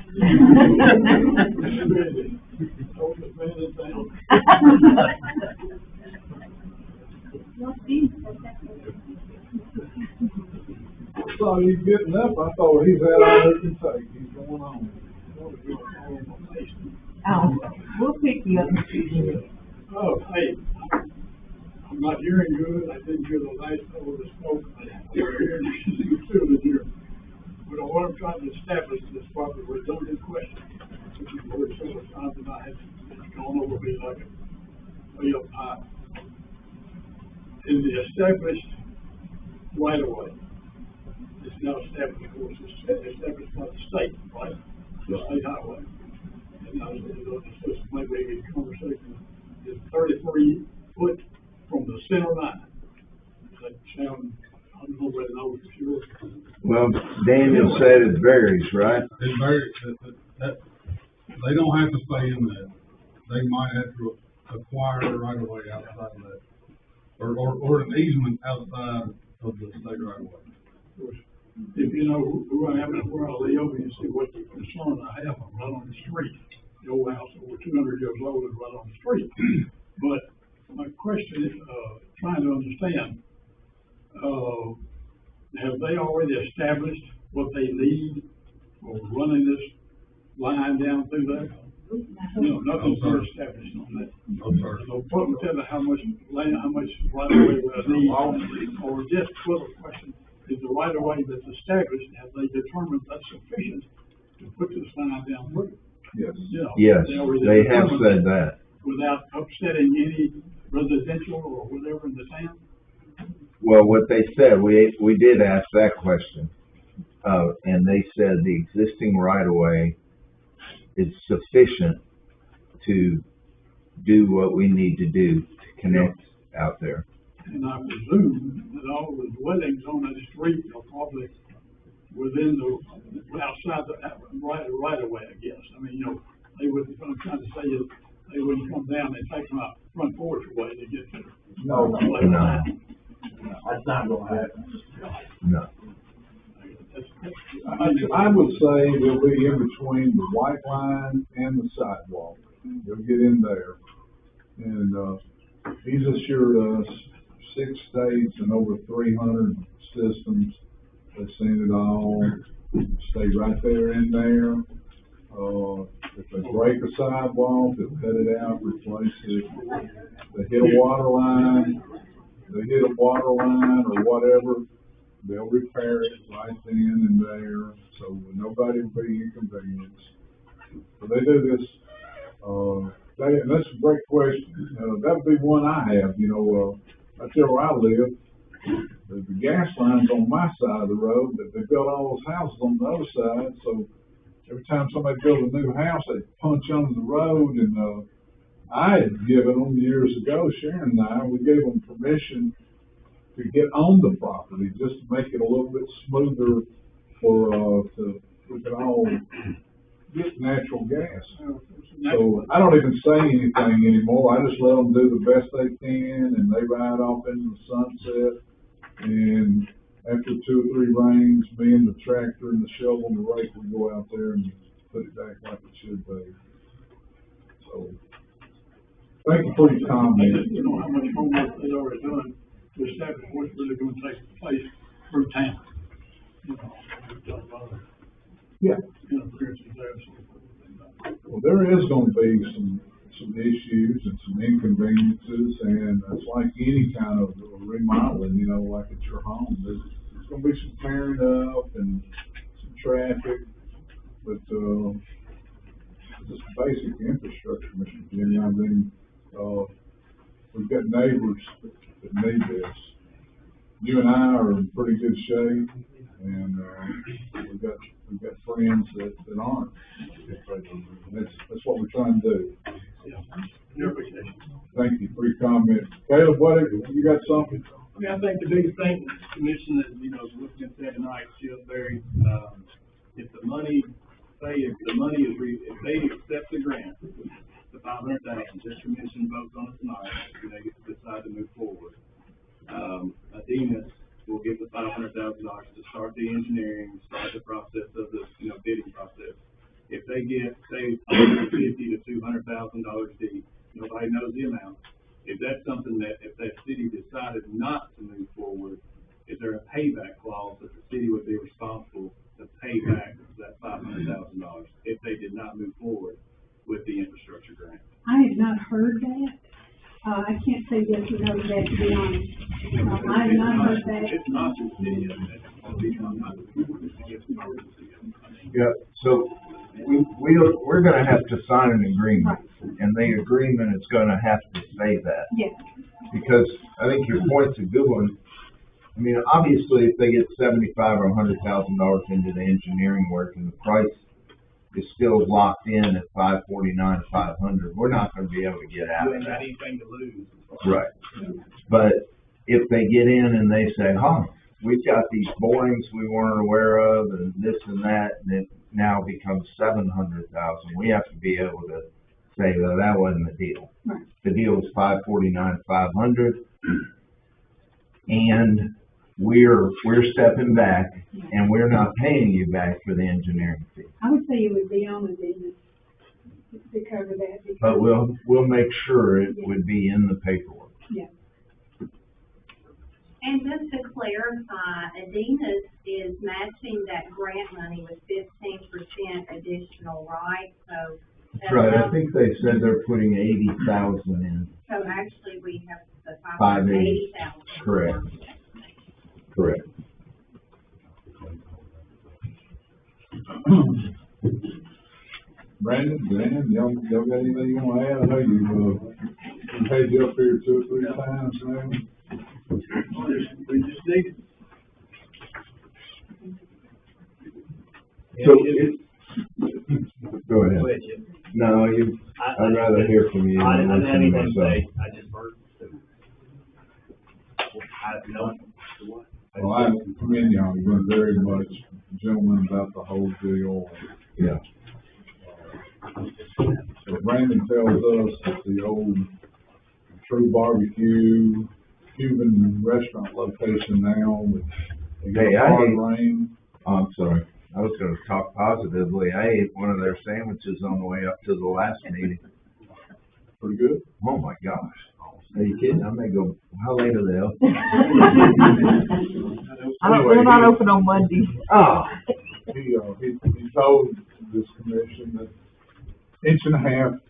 I saw you getting up, I thought he's had all he can take, he's going on. Oh, we'll pick you up. Oh, hey, I'm not hearing good, I didn't hear the last couple that spoke, you're hearing, you feel it here. But what I'm trying to establish is probably a redundant question, which you've heard several times, and I have gone over me like a way up high. In the established right of way, it's now established, of course, it's established by the state, right? The state highway. And I was, maybe a conversation, is 33 foot from the center line. Does that sound, I don't know whether I know for sure. Well, Daniel said it varies, right? It varies, they don't have to stay in that. They might have to acquire the right of way outside of that. Or an easement outside of the state right of way. If you know who I am and where I live, you see what the concern I have, I'm right on the street. The old house over 200 years old is right on the street. But my question is, trying to understand, have they already established what they need for running this line down through there? No, nothing's been established on that. No, sir. So put them together how much land, how much right of way will need, or just put a question, is the right of way that's established, have they determined that's sufficient to put this line down through? Yes. You know, Yes, already they have determined said that. without upsetting any residential or whatever in the town? Well, what they said, we did ask that question. And they said the existing right of way is sufficient to do what we need to do to connect out there. And I presume that all the dwellings on that street are probably within the, outside the right of way, I guess. I mean, you know, they wouldn't, what I'm trying to say is, they wouldn't come down and take my front porch away to get to. No, No. That's not gonna happen. No. I would say they'll be in between the white line and the sidewalk. They'll get in there. And, he's assured us 6 states and over 300 systems. They've seen it all. Stay right there in there. If they break a sidewalk, they'll cut it out, replace it. They hit a water line, or whatever, they'll repair it right then and there, so nobody will be inconvenienced. So they do this, and that's a great question. That'd be one I have, right there where I live. The gas line's on my side of the road, but they built all those houses on the other side, so every time somebody builds a new house, they punch under the road, and, I had given them years ago, Sharon and I, we gave them permission to get on the property, just to make it a little bit smoother we could all get natural gas. So I don't even say anything anymore, I just let them do the best they can, and they ride off into the sunset. And after 2 or 3 rains, me and the tractor and the shovel and the rake, we go out there and put it back like it should be. So, thank you for your comment. You know how much homework they've already done to establish what's really going to take place through town. Yeah. Appearances there, so. Well, there is gonna be some issues and some inconveniences, and it's like any kind of remodeling, you know, like at your home. There's gonna be some tearing up and some traffic, but, just basic infrastructure, Mr. Jimmy. I mean, we've got neighbors that need this. You and I are in pretty good shape, and, we've got friends that aren't. And that's what we're trying to do. Thank you for your comment. Caleb, what, you got something? I mean, I think the biggest thing, Commission, is, you know, looking at that tonight, Shillsbury, if the money, if if they accept the grant, the $500,000, this commission votes on it tonight, and they get to decide to move forward. Ademus will give the $500,000 to start the engineering, start the process of the, you know, bidding process. If they get, say, $150,000 to $200,000 deep, nobody knows the amount. If that's something that, if that city decided not to move forward, is there a payback clause that the city would be responsible to pay back that $500,000 if they did not move forward with the infrastructure grant? I have not heard that. I can't say yes or no to that, to be honest. I have not heard that. It's not the city, Yeah, so we're gonna have to sign an agreement, and the agreement is gonna have to say that. Yes. Because I think your point's a good one. I mean, obviously, if they get $75,000 or $100,000 into the engineering work and the price is still locked in at $549,500, we're not gonna be able to get out of not that. anything to lose. Right. But if they get in and they say, we've got these borings we weren't aware of and this and that, and it now becomes $700,000, we have to be able to say, well, that wasn't the deal. Right. The deal was $549,500, and we're stepping back, and we're not paying you back for the engineering fee. I would say it would be on the business to cover that. Because, But we'll make sure it would be in the paperwork. Yeah. And just to clarify, Ademus is matching that grant money with 15% additional, right? So that's Right, I about- think they said they're putting 80,000 in. So actually, we have the 580. 580,000. Correct. Correct. Brandon, Dan, y'all got anything you wanna add? I know we've had you up here 2 or 3 times now. We just need. So go ahead. No, I'd rather hear from you. I didn't have than anything to myself. say, I just heard. Well, I commend y'all, you've been very much gentlemen about the whole deal. Yeah. So Brandon tells us that the old True Barbecue Cuban restaurant location now, they got Hey, hard rain. I'm sorry. I was gonna talk positively. I ate one of their sandwiches on the way up to the last meeting. Pretty good? Oh my gosh. Are you kidding? I may go, how late are they open? They're not open on Monday. Oh. He told this commission that 1.5 inches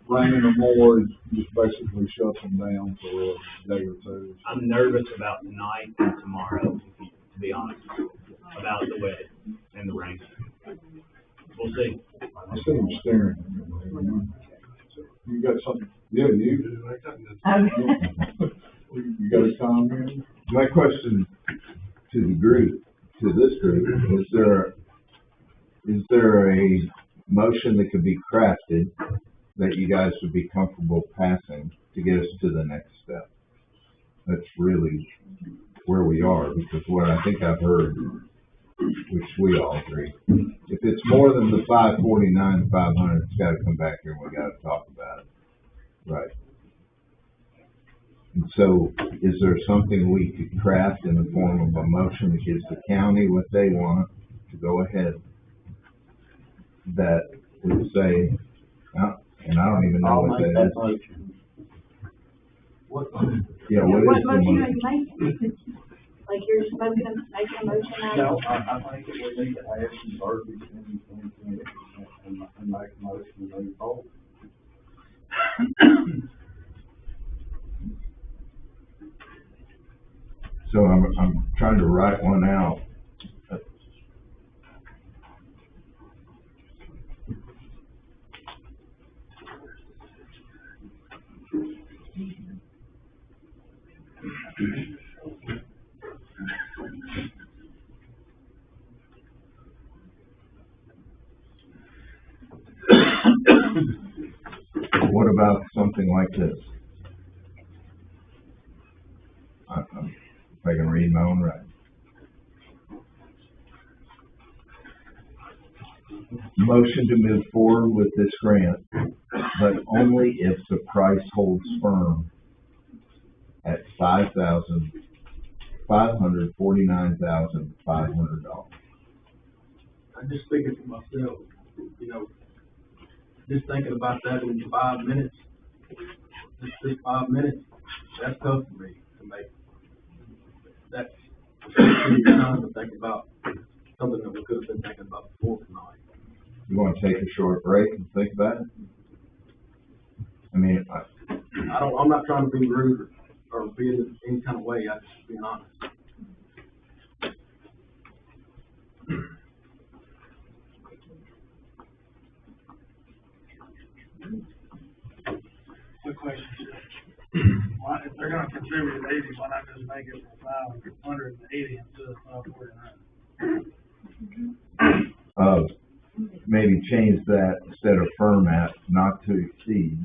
rain or more just basically shuts them down for a day or two. I'm nervous about tonight and tomorrow, to be honest, about the weather and the rain. We'll see. I see him staring at me. You got something? Yeah, you got a comment? My question to the group, to this group, is there a motion that could be crafted that you guys would be comfortable passing to get us to the next step? That's really where we are, because what I think I've heard, which we all agree, if it's more than the 549, 500, it's gotta come back here and we gotta talk about it. Right. And so, is there something we could craft in the form of a motion that gives the county what they want to go ahead? That would say, and I don't even know what that is. What motion motion are you making? Like you're supposed to make a motion out No, of? I think that we need to add some verbiage and make a motion to move forward. So I'm trying to write one out. What about something like this? If I can read my own writing. Motion to move forward with this grant, but only if the price holds firm at $549,500. I'm just thinking to myself, you know, just thinking about that in 5 minutes, just 5 minutes, that's tough for me to make. That's time to think about something that we could have been thinking about before tonight. You want to take a short break and think about it? I mean, I'm not trying to be rude or be in any kind of way, I'm just being honest. Good question. Why, if they're gonna contribute 80, why not just make it 580 instead of 549? Maybe change that instead of firm at not to exceed.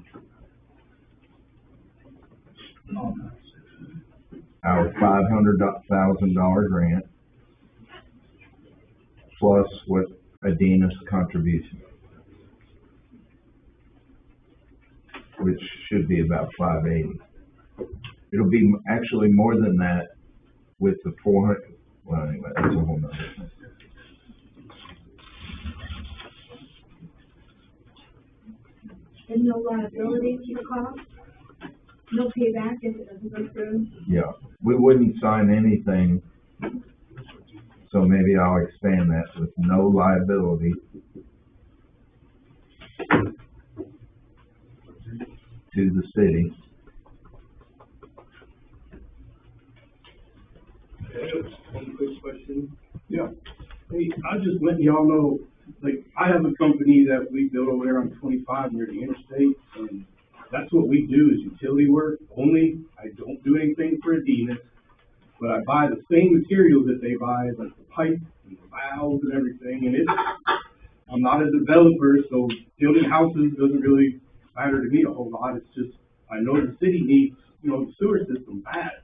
Our $500,000 grant plus what Adina's contribution, which should be about 580. It'll be actually more than that with the 400. Well, anyway, that's a whole nother thing. And no liability to the cost? No payback if it doesn't go through? Yeah, we wouldn't sign anything, so maybe I'll expand that with no liability to the city. One quick question. Yeah. Hey, I just letting y'all know, like, I have a company that we build over there on 25 near the interstate, and that's what we do is utility work only. I don't do anything for Adina, but I buy the same materials that they buy, like the pipe and the valves and everything, and I'm not a developer, so building houses doesn't really matter to me a whole lot. It's just, I know the city needs, the sewer system bad.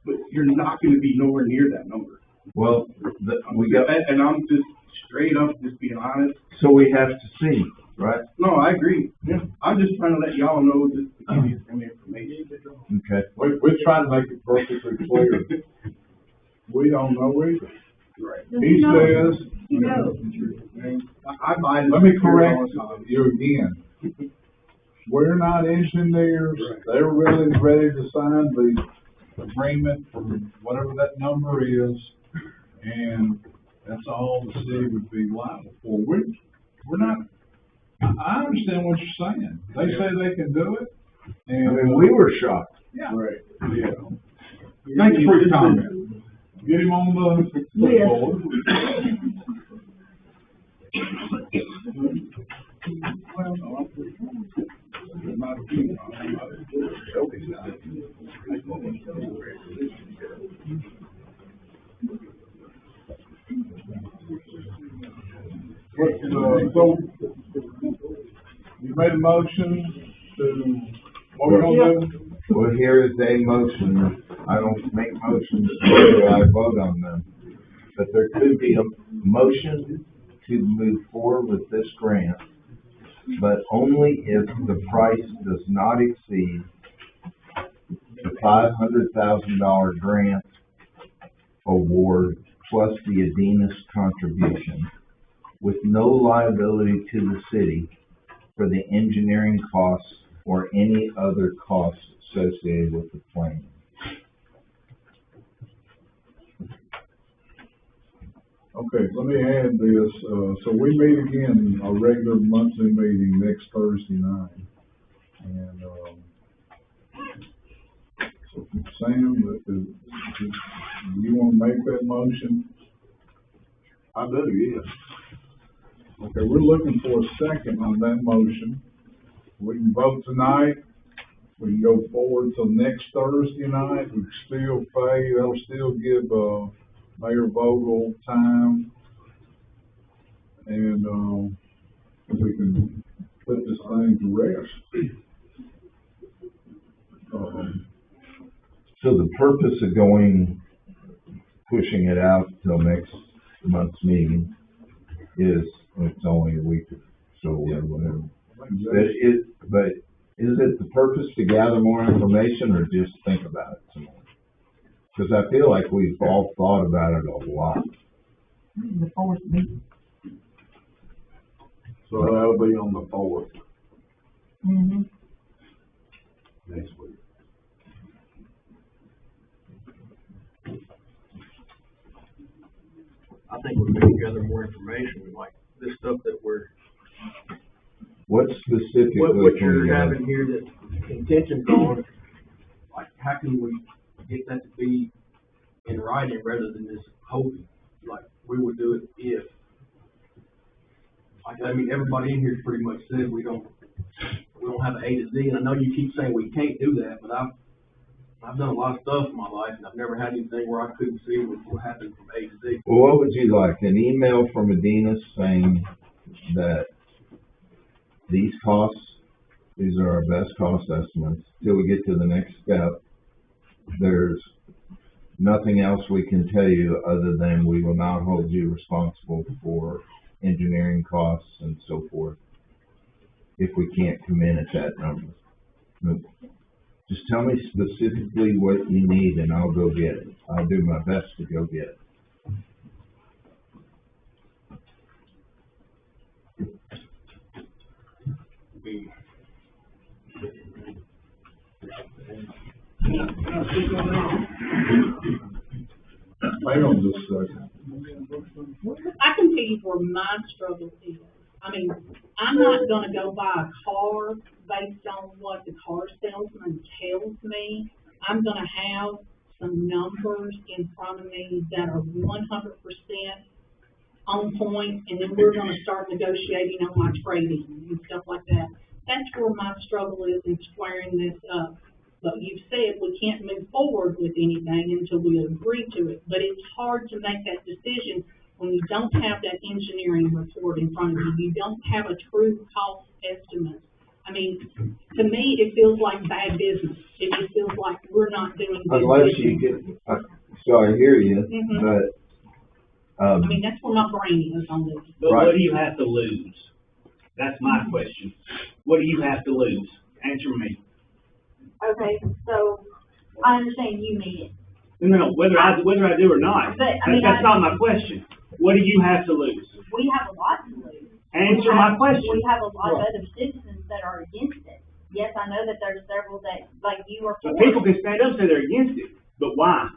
But you're not gonna be nowhere near that number. Well, and I'm just straight up, just being honest. So we have to see, right? No, I agree. Yeah. I'm just trying to let y'all know, just to give you some information. Okay. We're trying to make it perfectly clear. We don't know either. Right. He says. He knows. I buy this. Let me correct you again. We're not engineers. Right. They're really ready to sign the agreement for whatever that number is, and that's all the city would be liable for. We're not, I understand what you're saying. They say they can do it, and. I mean, we were shocked. Yeah. Right, yeah. Thank you for your comment. Get him on the board. So, you made a motion to, what we're gonna do? Well, here is a motion. I don't make motions, so I vote on them. But there could be a motion to move forward with this grant, but only if the price does not exceed the $500,000 grant award plus the Adina's contribution, with no liability to the city for the engineering costs or any other costs associated with the plan. Okay, let me add this, so we meet again, our regular monthly meeting next Thursday night. And, so Sam, do you wanna make that motion? I do, yes. Okay, we're looking for a second on that motion. We can vote tonight, we can go forward till next Thursday night, we can still pay, that'll still give, Mayor Vogel time. And, we can put this thing to rest. So the purpose of pushing it out till next month's meeting is, it's only a week or so, or whatever. But is it the purpose to gather more information or just think about it some more? Because I feel like we've all thought about it a lot. The fourth meeting. So that'll be on the 4th Mm-hmm. next week. I think we need to gather more information, like this stuff that What specifically? what can you're we having here that intentions on, like, how can we get that to be in writing rather than just hoping, like, we would do it if. Like, I mean, everybody in here pretty much said we don't have an A to Z, and I know you keep saying we can't do that, but I've done a lot of stuff in my life, and I've never had anything where I couldn't see what happened from A to Z. Well, what would you like? An email from Adinas saying that these costs, these are our best cost estimates, till we get to the next step. There's nothing else we can tell you other than we will not hold you responsible for engineering costs and so forth if we can't come in at that number. Just tell me specifically what you need and I'll go get it. I'll do my best to go get it. Wait on this second. I can tell you where my struggle is. I mean, I'm not gonna go buy a car based on what the car salesman tells me. I'm gonna have some numbers in front of me that are 100% on point, and then we're gonna start negotiating on my trading and stuff like that. That's where my struggle is in squaring this up. But you've said we can't move forward with anything until we agree to it. But it's hard to make that decision when you don't have that engineering report in front of you. You don't have a true cost estimate. I mean, to me, it feels like bad business. It just feels like we're not doing good Unless business. you get, so I hear you, Mhm. but, I mean, that's where my brain is on this. But Right. what do you have to lose? That's my question. What do you have to lose? Answer me. Okay, so I understand you need it. No, whether I do or not. But, I mean, That's not my question. What do you have to lose? We have a lot to lose. Answer We my have- question. We have a lot of Right. other citizens that are against it. Yes, I know that there's several that, like you are for. So people can stand up and say they're against it, but why?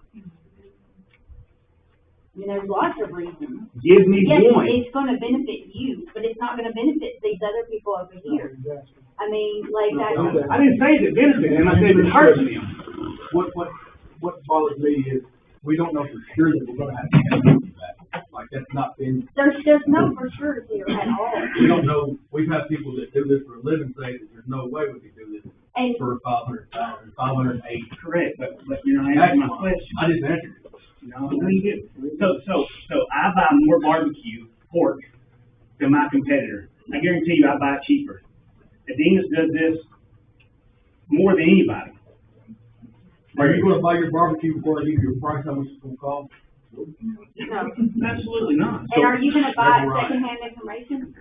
You know, lots of reasons. Give me Yes, one. it's gonna benefit you, but it's not gonna benefit these other people over here. I mean, like that. I didn't say it benefits them, I said it hurts them. What bothers me is, we don't know for sure that we're gonna have to have it back. Like, that's not been, There's no for sure here at all. we don't know, we've had people that do this for a living say that there's no way we could do this And for 500,000, 580. Correct, but you're not answering my question. I just answered it. No, you didn't. So I buy more barbecue pork than my competitor. I guarantee you I buy it cheaper. Adinas does this more than anybody. Are you gonna buy your barbecue before I give you a price, how much it's gonna cost? no. Absolutely not. And are you gonna buy That's right. secondhand information?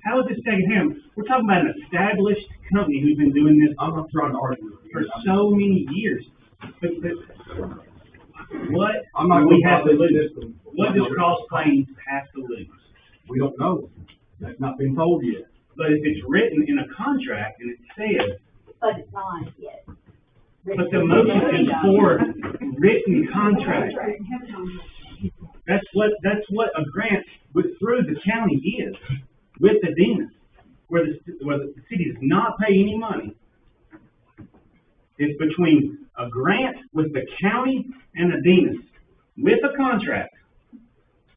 How is this secondhand? We're talking about an established company who's been doing this I'm not trying to argue with you. for so many years. But what I'm not do we gonna have to buy this lose? system. What does Cross Plains have to lose? We don't know. That's not been told yet. But if it's written in a contract and it says, But it's not yet. but the motion is for written contract. That's what a grant through the county is, with Adenas, where the city does not pay any money. It's between a grant with the county and Adenas, with a contract,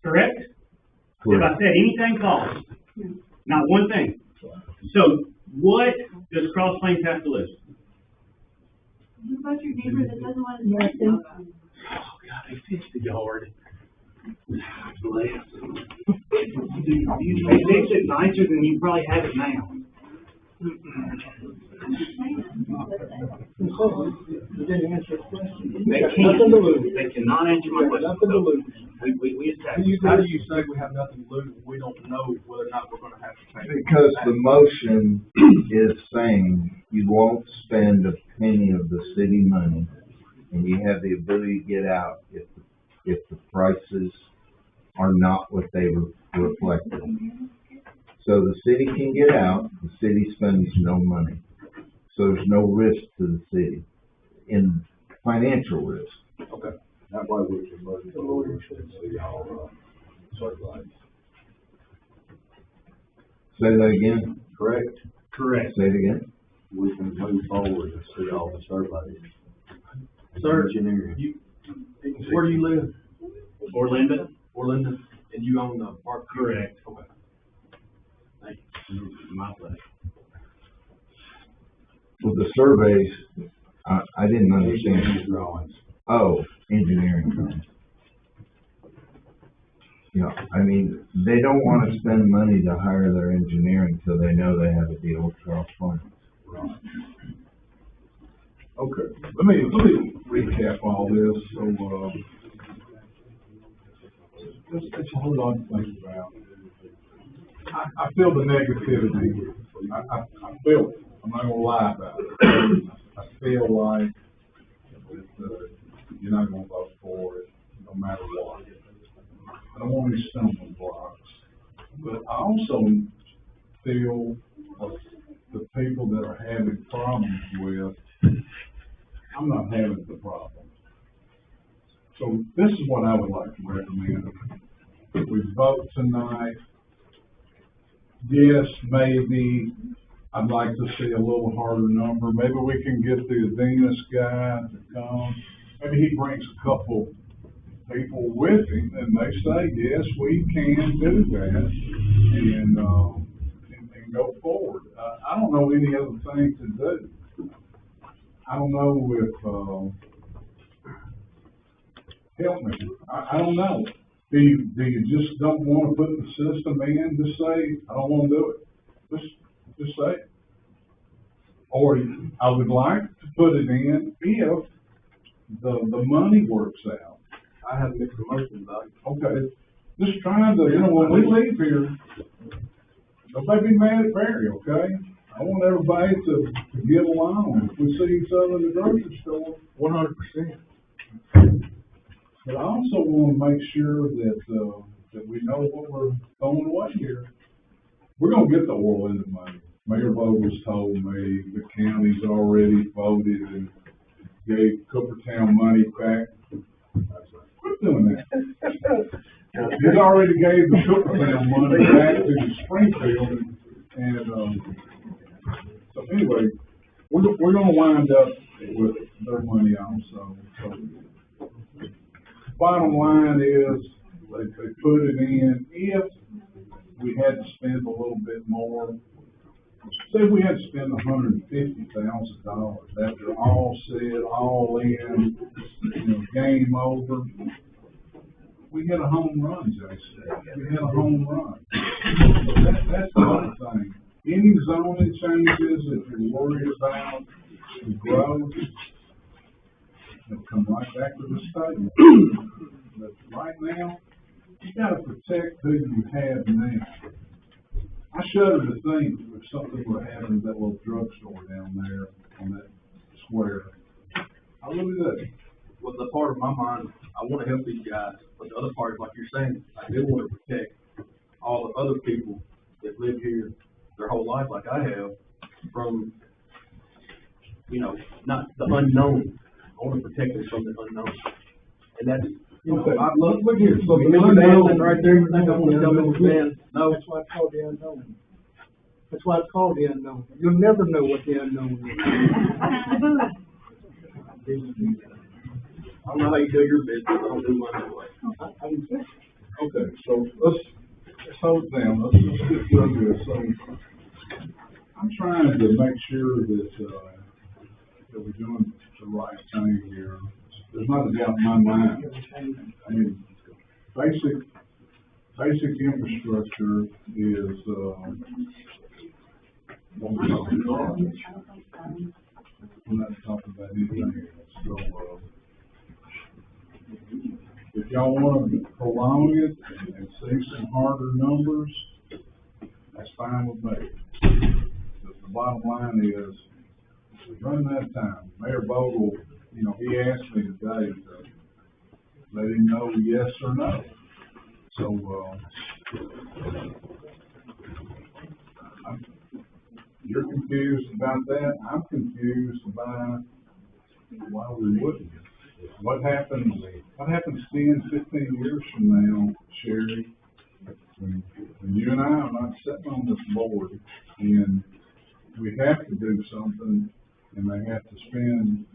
correct? If I said anything false, not one thing. So what does Cross Plains have to lose? What about your neighbor that doesn't want to spend it? Oh, God, they fixed the yard. Bless them. They fixed it nicer than you probably have it now. You didn't answer the question. They can't. They cannot answer my question. Nothing to lose. We established. How do you say we have nothing to lose when we don't know whether or not we're gonna have to pay? Because the motion is saying you won't spend a penny of the city money, and you have the ability to get out if the prices are not what they reflected. So the city can get out, the city spends no money. So there's no risk to the city in financial risk. Okay, that way we can move forward and see all, surveys. Say that again? Correct? Correct. Say it again? We can move forward and see all the surveys. Sir, Engineering. where do you live? Orlando? Orlando, and you own the park? Correct. Okay. Thank you. My pleasure. Well, the surveys, I didn't understand. Engineering drawings. Oh, engineering drawings. You know, I mean, they don't wanna spend money to hire their engineer until they know they have a deal with Cross Plains. Right. Okay, let me recap all this, so, it's a whole lot to think about. I feel the negativity, I feel it, I'm not gonna lie about it. I feel like that, you're not gonna vote for it, no matter what. I don't want any stumbling blocks, but I also feel like the people that are having problems with, I'm not having the problem. So this is what I would like to recommend. We vote tonight. Yes, maybe I'd like to see a little harder number. Maybe we can get the Adenas guy to come. Maybe he brings a couple people with him and they say, yes, we can do that and go forward. I don't know any other thing to do. I don't know if, help me, I don't know. Do you just don't wanna put the system in, just say, I don't wanna do it? Just say it. Or I would like to put it in if the money works out. I have mixed emotions about it. Okay, just trying to, when we leave here, nobody be mad at Barry, okay? I want everybody to get along. If we see each other in the grocery store, 100%. but I also want to make sure that we know what we're throwing away here. We're gonna get the Orlando money. Mayor Vogel's told me the county's already voted and gave Coopertown money back. Quit doing that. He's already gave the Coopertown money back to Springfield and so anyway, we're gonna wind up with their money also, so. Bottom line is, they put it in, if we had to spend a little bit more, say we had to spend $150,000 after all said, all in, game over. We hit a home run, Jason. We hit a home run. That's the other thing. Any zoning changes, if you're worried about the growth, they'll come right back to the state. But right now, you gotta protect who you have now. I shudder to think if something were happening at that little drugstore down there on that square. I really do. Well, the part of my mind, I wanna help these guys, but the other part, like you're saying, I do wanna protect all the other people that live here their whole life, like I have, from, not the unknown. I wanna protect them from the unknown. And I'd love, look here, so the Mr. unknown. Danson right there, think I wanna tell Mr. Dan, no, That's why it's called the unknown. That's why it's called the unknown. You'll never know what the unknown is. I don't know how you do your business, I don't do mine that way. Okay, so let's hold it down, let's get through this. So, I'm trying to make sure that we're doing the right thing here. There's not a doubt in my mind. I mean, basic infrastructure is, what we're talking about. We're not talking about anything else. So, if y'all want to prolong it and see some harder numbers, that's fine with me. But the bottom line is, we're running out of time. Mayor Bogle, you know, he asked me today to let him know yes or no. So, you're confused about that. I'm confused about why we wouldn't. What happens 10, 15 years from now, Sherry, when you and I are not sitting on this board and we have to do something and they have to spend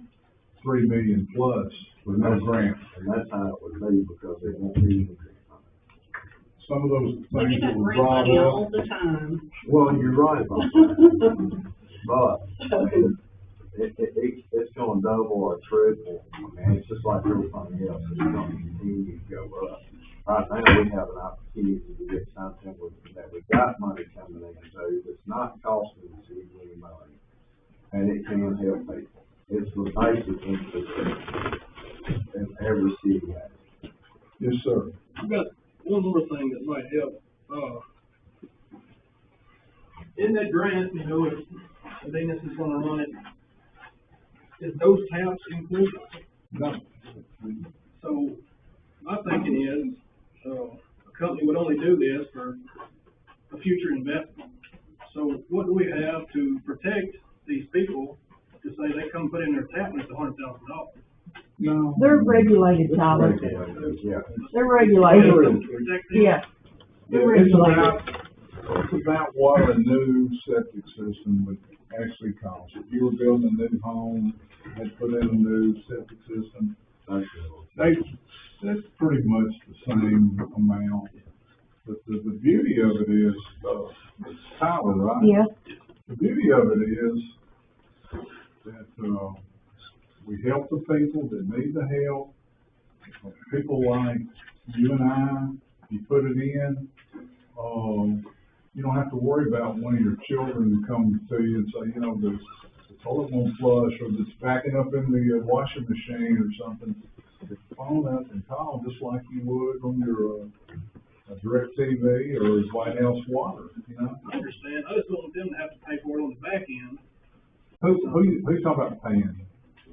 $3 million plus with no grant? And that's how it would be, because they won't be. Some of those We things get that that were grant brought money up. all the time. Well, you're right about that. But it's gonna double or triple. I mean, it's just like everything else, it's gonna continue to go up. Right now, we have an opportunity to get something that we got money coming in, so it's not costing the city any money. And it can help people. It's the basic infrastructure that every city has. Yes, sir. I've got one more thing that might help, in that grant, you know, if Venus is gonna run it, is those taps included? No. So, my thinking is, a company would only do this for a future investment. So what do we have to protect these people to say they come put in their tap and it's $100,000? No. They're regulated, Tyler. Yeah. They're regulated. Protect them? Yeah. They're It's regulated. about what a new septic system would actually cost. If you were building a new home, and put in a new septic system, that's pretty much the same amount. But the beauty of it is, it's Tyler, right? Yeah. The beauty of it is that, we help the people that need the help. People like you and I, you put it in, you don't have to worry about one of your children coming to you and say, you know, the toilet won't flush, or it's backing up in the washing machine or something. Just phone up and call just like you would on your DirecTV or White House Water, you know? I understand, I just don't want them to have to pay for it on the back end, Who you talking about paying?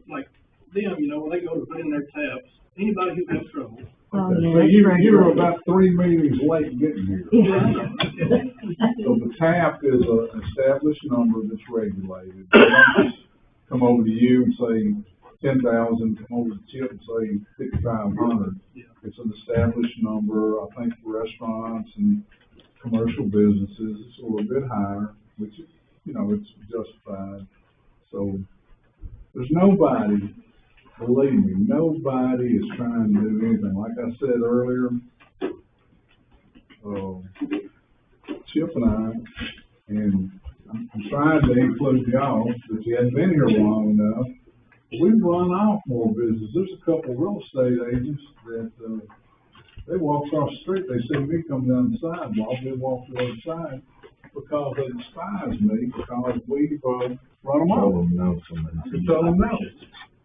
like them, you know, when they go to put in their taps, anybody who has trouble. Oh, Okay, yeah, so that's you were regulated. about 3 meetings late getting here. So the tap is an established number that's regulated. They don't just come over to you and say 10,000, come over to Chip and say 5,500. It's an established number. I think for restaurants and commercial businesses, it's a little bit higher, which, you know, it's justified. So there's nobody, believe me, nobody is trying to do anything. Like I said earlier, Chip and I, and I'm trying to include y'all, but you hadn't been here long enough. We've run off more business. There's a couple real estate agents that, they walk across the street, they see me come down the sidewalk, they walk to the other side because they despise me because we've, run them off. We told them no.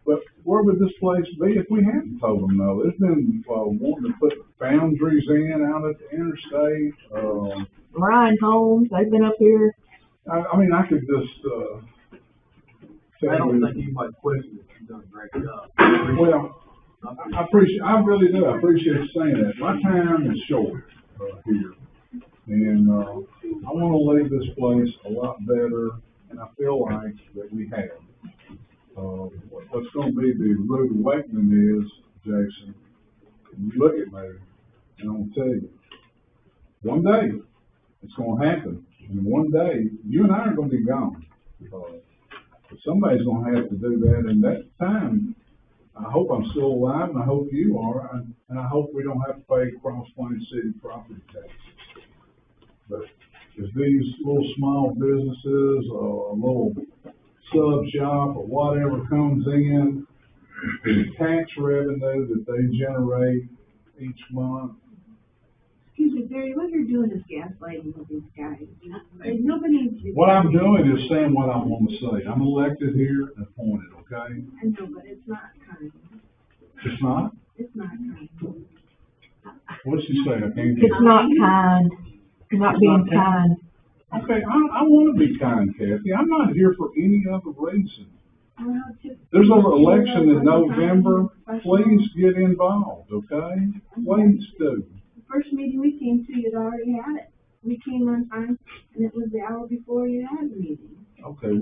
But where would this place be if we hadn't told them no? There's been, wanting to put boundaries in out at the interstate, Ryan Holmes, they've been up here. I mean, I could just, I don't think anybody questions that you've done a great job. well, I really do. I appreciate you saying that. My time is short, here. And, I want to leave this place a lot better, and I feel like that we have. What's going to be the rude awakening is, Jason, You look at me, and I'm gonna tell you, one day, it's gonna happen, and one day, you and I are gonna be gone. But somebody's gonna have to do that, and that time, I hope I'm still alive, and I hope you are, and I hope we don't have to pay Cross Plains City property taxes. But if these little small businesses, or a little sub shop, or whatever comes in, the tax revenue that they generate each month. Excuse me, Barry, what you're doing is gaslighting with these guys. And nobody needs to. What I'm doing is saying what I want to say. I'm elected here and appointed, okay? I know, but it's not kind. It's not? It's not kind. What did she say? I can't hear. It's not kind. You're not being kind. Okay, I want to be kind, Kathy. I'm not here for any other reason. There's an election in November. Please get involved, okay? Please do. The first meeting we came to, you'd already had it. We came on time, and it was the hour before you had the meeting. Okay,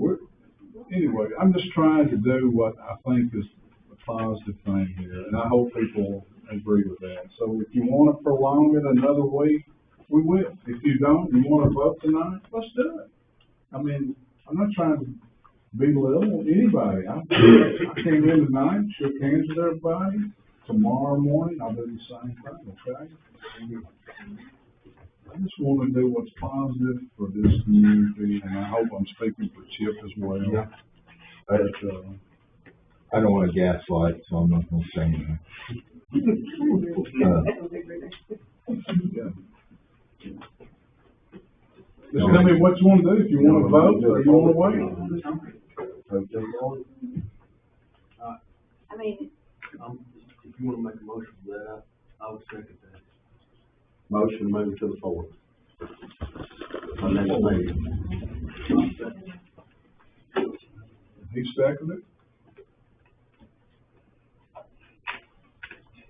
anyway, I'm just trying to do what I think is a positive thing here, and I hope people agree with that. So if you want to prolong it another week, we will. If you don't, you want to vote tonight, let's do it. I mean, I'm not trying to belittle anybody. I came in tonight, shook hands with everybody. Tomorrow morning, I'll do the same thing, okay? I just want to do what's positive for this community, and I hope I'm speaking for Chip as well. Yeah. But, I don't want to gaslight, so I'm not going to say anything. yeah. Just tell me what you want to do, if you want to vote or you want to wait. I mean, If you wanna make a motion for that, I would second that. Motion to move to the fourth. Our next meeting. He seconded it.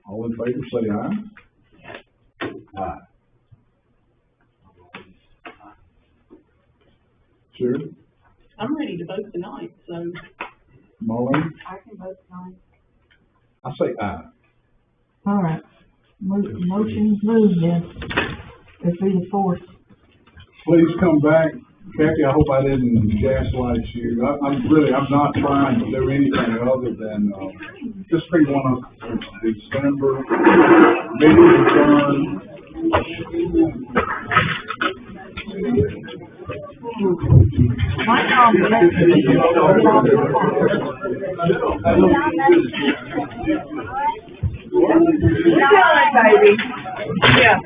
All in favor, say aye. Aye. Sure. I'm ready to vote tonight, so. Marlene, I can vote tonight. I say aye. All right. Motion's moved then. Let's be the fourth. Please come back. Kathy, I hope I didn't gaslight you. I'm not trying to do anything other than, just be one of December, meeting adjourned. Baby. Yeah.